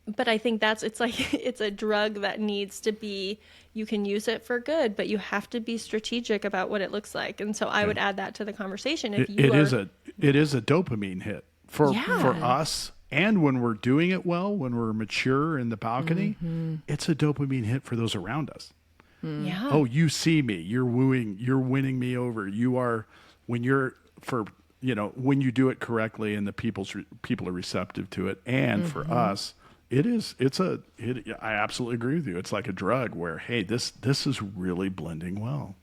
But I think it's like, it's a drug that needs to be, you can use it for good, but you have to be strategic about what it looks like. And so I would add that to the conversation. If It is a dopamine hit for us. And when we're doing it well, when we're mature in the balcony, it's a dopamine hit for those around us. Yeah. Oh, you see me, you're winning me over. When you do it correctly and the people are receptive to it. And for us, I absolutely agree with you. It's like a drug where, hey, this is really blending well.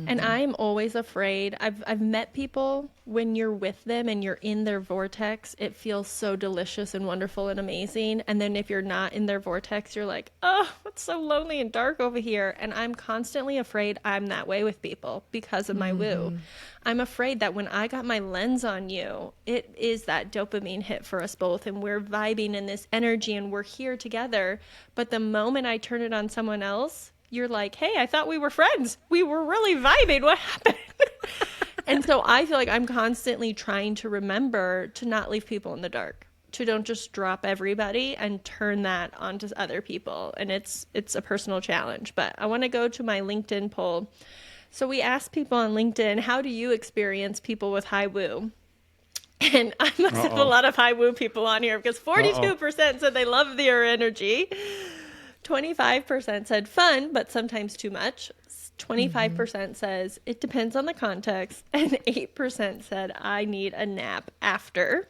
And I'm always afraid. I've met people, when you're with them and you're in their vortex, it feels so delicious and wonderful and amazing. And then if you're not in their vortex, you're like, oh, it's so lonely and dark over here. And I'm constantly afraid I'm that way with people because of my woo. I'm afraid that when I got my lens on you, it is that dopamine hit for us both. And we're vibing in this energy and we're here together. But the moment I turn it on someone else, you're like, hey, I thought we were friends. We were really vibing. What happened? And so I feel like I'm constantly trying to remember to not leave people in the dark, to don't just drop everybody and turn that onto other people. And it's a personal challenge. But I want to go to my LinkedIn poll. So we asked people on LinkedIn, how do you experience people with high woo? And I must have a lot of high woo people on here because 42% said they love their energy. 25% said fun, but sometimes too much. 25% says it depends on the context. And 8% said I need a nap after.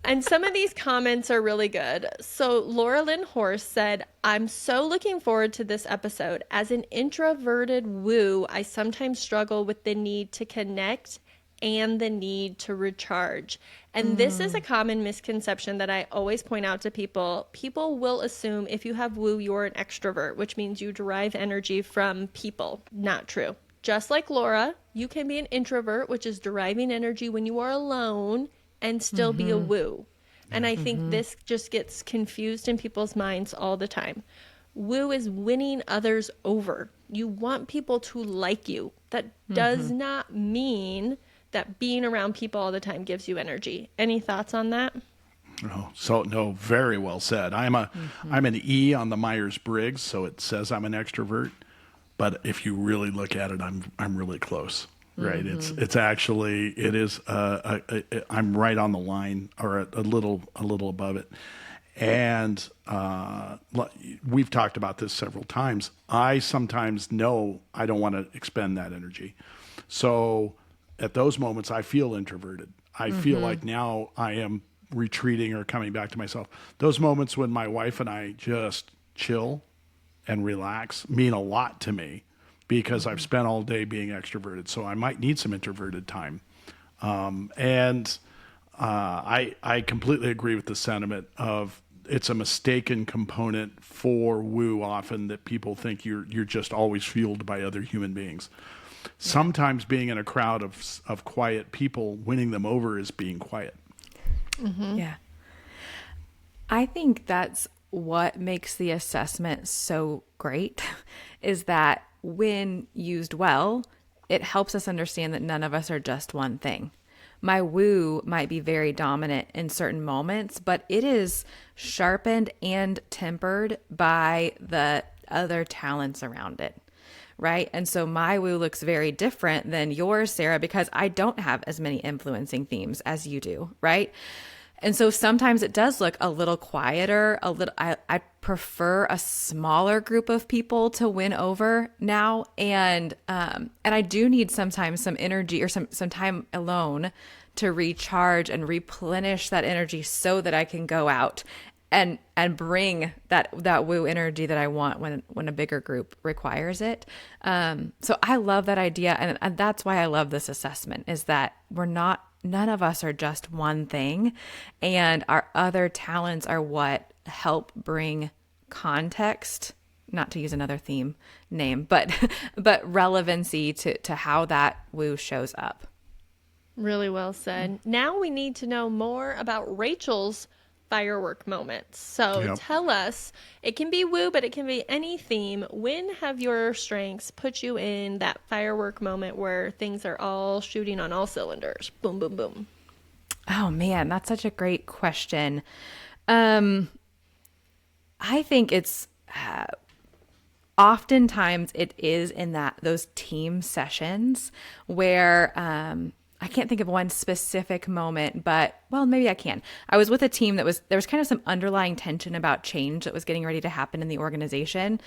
And some of these comments are really good. So Laura Lynn Horse said, I'm so looking forward to this episode. As an introverted woo, I sometimes struggle with the need to connect and the need to recharge. And this is a common misconception that I always point out to people. People will assume if you have woo, you're an extrovert, which means you derive energy from people. Not true. Just like Laura, you can be an introvert, which is deriving energy when you are alone and still be a woo. And I think this just gets confused in people's minds all the time. Woo is winning others over. You want people to like you. That does not mean that being around people all the time gives you energy. Any thoughts on that? No, very well said. I'm an E on the Myers-Briggs, so it says I'm an extrovert. But if you really look at it, I'm really close, right? It's actually I'm right on the line or a little above it. And we've talked about this several times. I sometimes know I don't want to expend that energy, so at those moments, I feel introverted. I feel like now I am retreating or coming back to myself. Those moments when my wife and I just chill and relax mean a lot to me because I've spent all day being extroverted. So I might need some introverted time. I completely agree with the sentiment of it's a mistaken component for woo often that people think you're just always fueled by other human beings. Sometimes being in a crowd of quiet people, winning them over is being quiet. Yeah. I think that's what makes the assessment so great is that when used well, it helps us understand that none of us are just one thing. My woo might be very dominant in certain moments, but it is sharpened and tempered by the other talents around it. Right. And so my woo looks very different than yours, Sarah, because I don't have as many influencing themes as you do. Right. And so sometimes it does look a little quieter, I prefer a smaller group of people to win over now. And I do need sometimes some energy or some time alone to recharge and replenish that energy so that I can go out and bring that woo energy that I want when a bigger group requires it. So I love that idea. And that's why I love this assessment is that none of us are just one thing. And our other talents are what help bring context, not to use another theme name, but relevancy to how that woo shows up. Really well said. Now we need to know more about Rachel's firework moments. So Yep. tell us, it can be woo, but it can be any theme. When have your strengths put you in that firework moment where things are all shooting on all cylinders? Boom, boom, boom. Oh man, that's such a great question. I think it's oftentimes it is in those team sessions where I can't think of one specific moment, but well, maybe I can. I was with a team there was kind of some underlying tension about change that was getting ready to happen in the organization,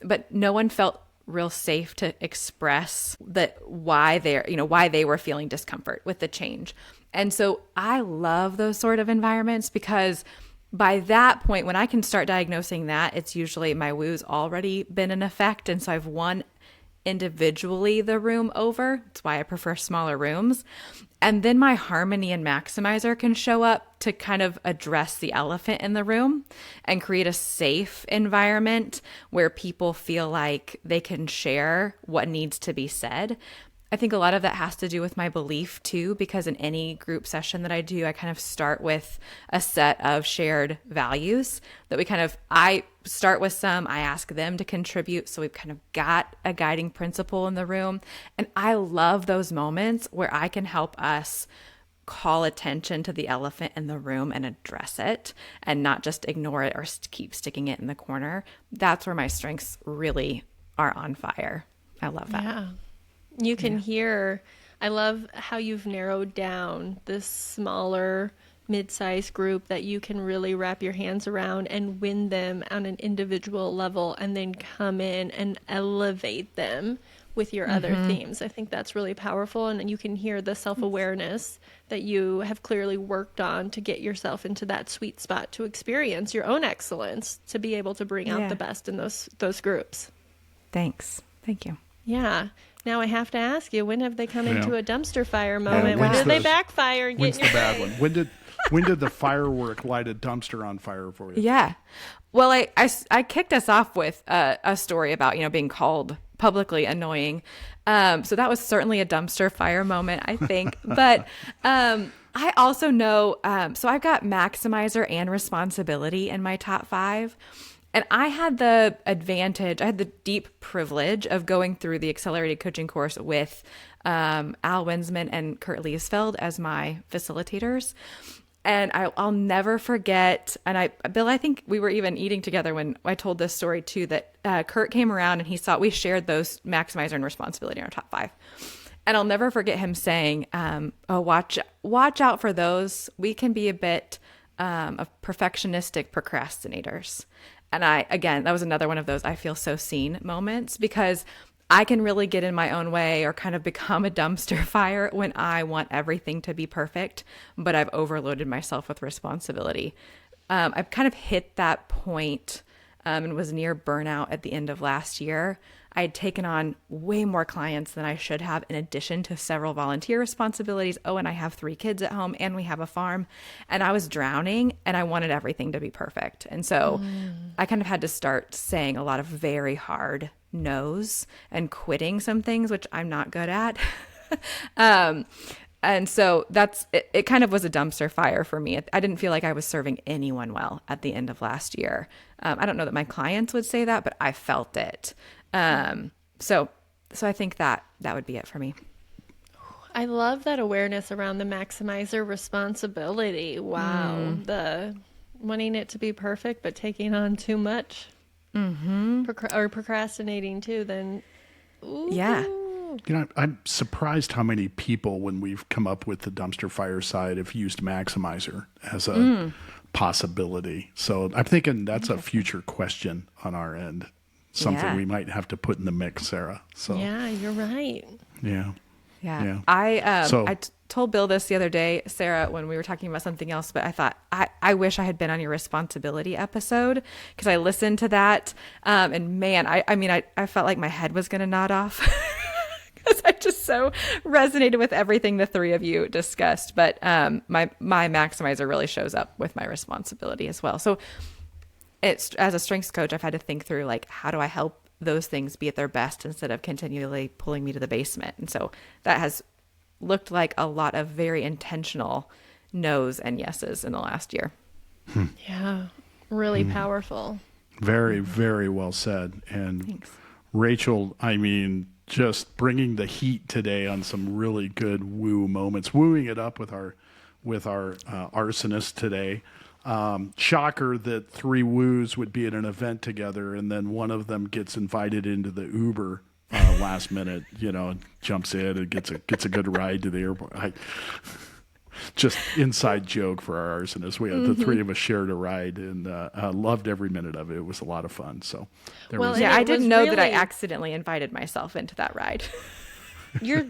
but no one felt real safe to express why they were feeling discomfort with the change. And so I love those sort of environments because by that point, when I can start diagnosing that, it's usually my woo's already been in effect. And so I've won individually the room over. That's why I prefer smaller rooms. And then my harmony and maximizer can show up to kind of address the elephant in the room and create a safe environment where people feel like they can share what needs to be said. I think a lot of that has to do with my belief too, because in any group session that I do, I kind of start with a set of shared values that I start with some, I ask them to contribute. So we've kind of got a guiding principle in the room. And I love those moments where I can help us call attention to the elephant in the room and address it and not just ignore it or keep sticking it in the corner. That's where my strengths really are on fire. I love that. Yeah. You can hear, I love how you've narrowed down this smaller, mid-sized group that you can really wrap your hands around and win them on an individual level and then come in and elevate them with your other themes. I think that's really powerful. And you can hear the self-awareness that you have clearly worked on to get yourself into that sweet spot to experience your own excellence, to be able to bring out the best in those groups. Thank you. Yeah. Now I have to ask you, when have they come Yeah. into a dumpster fire moment? when's When did they the- backfire and When's get in the your bad face? one? When did the firework light a dumpster on fire for you? Yeah. Well, I kicked us off with a story about, being called publicly annoying. So that was certainly a dumpster fire moment, I think. But I also know, so I've got maximizer and responsibility in my top 5. And I had the deep privilege of going through the accelerated coaching course with Al Winsman and Kurt Liesfeld as my facilitators. And I'll never forget, Bill, I think we were even eating together when I told this story too, that Kurt came around and we shared those maximizer and responsibility in our top 5. And I'll never forget him saying, watch out for those. We can be a bit of perfectionistic procrastinators. And that was another one of those I feel so seen moments, because I can really get in my own way or kind of become a dumpster fire when I want everything to be perfect, but I've overloaded myself with responsibility. I've kind of hit that point and was near burnout at the end of last year. I had taken on way more clients than I should have, in addition to several volunteer responsibilities. Oh, and I have 3 kids at home and we have a farm, and I was drowning and I wanted everything to be perfect. And so I kind of had to start saying a lot of very hard no's and quitting some things, which I'm not good at. And so it kind of was a dumpster fire for me. I didn't feel like I was serving anyone well at the end of last year. I don't know that my clients would say that, but I felt it. So I think that would be it for me. I love that awareness around the maximizer responsibility. Wow. The wanting it to be perfect, but taking on too much. Or procrastinating too, then. Ooh. Yeah. I'm surprised how many people, when we've come up with the dumpster fire side, have used maximizer as a possibility. So I'm thinking that's a future question on our end. Something we might have to put in the mix, Sarah. So Yeah, you're right. yeah. Yeah. So- I told Bill this the other day, Sarah, when we were talking about something else, but I thought, I wish I had been on your responsibility episode, because I listened to that. And man, I felt like my head was going to nod off because I just so resonated with everything the 3 of you discussed. But my maximizer really shows up with my responsibility as well. So it's, as a strengths coach, I've had to think through, like, how do I help those things be at their best instead of continually pulling me to the basement. And so that has looked like a lot of very intentional no's and yeses in the last year. Yeah. Really powerful. Very, very well said. And Thanks. Rachel, I mean, just bringing the heat today on some really good woo moments, wooing it up with our arsonist today. Shocker that three woos would be at an event together, and then one of them gets invited into the Uber last minute. Jumps in and gets a good ride to the airport. Just inside joke for our arsonist. We had the three of us shared a ride and loved every minute of it. It was a lot of fun. So Well, Yeah, it I didn't was know that I really- accidentally invited myself into that ride. You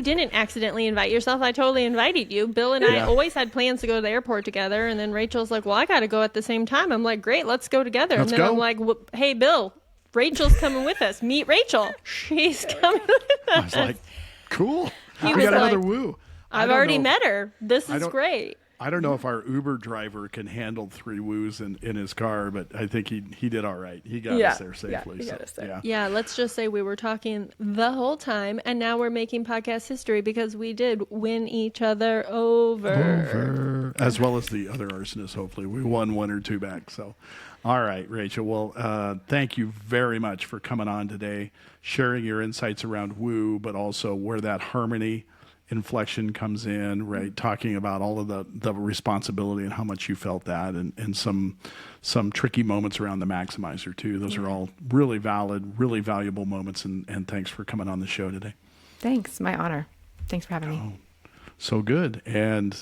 didn't accidentally invite yourself. I totally invited you. Bill and I Yeah. always had plans to go to the airport together, and then Rachel's like, "Well, I got to go at the same time." I'm like, "Great, let's go together." Let's and then go. I'm like, "Hey, Bill, Rachel's coming with us. Meet Rachel. She's coming with I us." was like, cool. He We was got another like, woo. I I've don't already know- met her. This is don't- great. I don't know if our Uber driver can handle three woos in his car, but I think he did all right. He got us there safely. he got us there. Yeah. Yeah, let's just say we were talking the whole time, and now we're making podcast history because we did win each other over. As well as the other arsonists, hopefully. We won one or two back. So, all right, Rachel. Well, thank you very much for coming on today, sharing your insights around woo, but also where that harmony inflection comes in, right? Talking about all of the responsibility and how much you felt that, and some tricky moments around the maximizer too. Those are all really valid, really valuable moments, and thanks for coming on the show today. Thanks. My honor. Thanks for having me. So good. And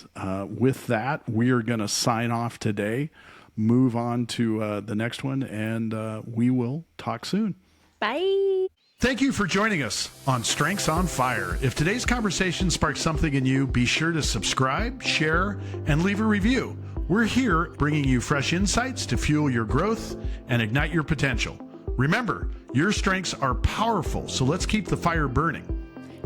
with that, we are going to sign off today, move on to the next one, and we will talk soon. Bye. Thank you for joining us on Strengths on Fire. If today's conversation sparked something in you, be sure to subscribe, share, and leave a review. We're here bringing you fresh insights to fuel your growth and ignite your potential. Remember, your strengths are powerful, so let's keep the fire burning.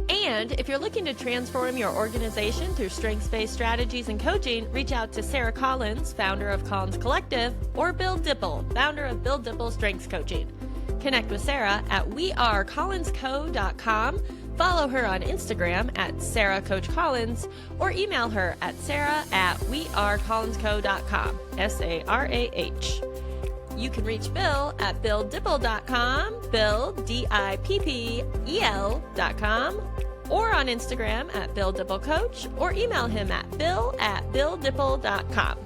And if you're looking to transform your organization through strengths-based strategies and coaching, reach out to Sarah Collins, founder of Collins Collective, or Bill Dipple, founder of Bill Dipple Strengths Coaching. Connect with Sarah at wearecollinsco.com, follow her on Instagram at SarahCoachCollins, or email her at sarah@wearecollinsco.com, SARAH. You can reach Bill at BillDipple.com, Bill, DIPPEL.com, or on Instagram at BillDippleCoach, or email him at bill@BillDipple.com.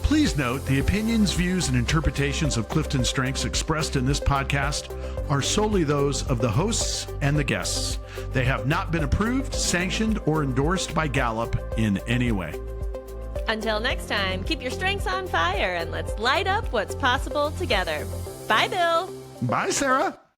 Please note the opinions, views, and interpretations of Clifton Strengths expressed in this podcast are solely those of the hosts and the guests. They have not been approved, sanctioned, or endorsed by Gallup in any way. Until next time, keep your strengths on fire and let's light up what's possible together. Bye, Bill. Bye, Sarah.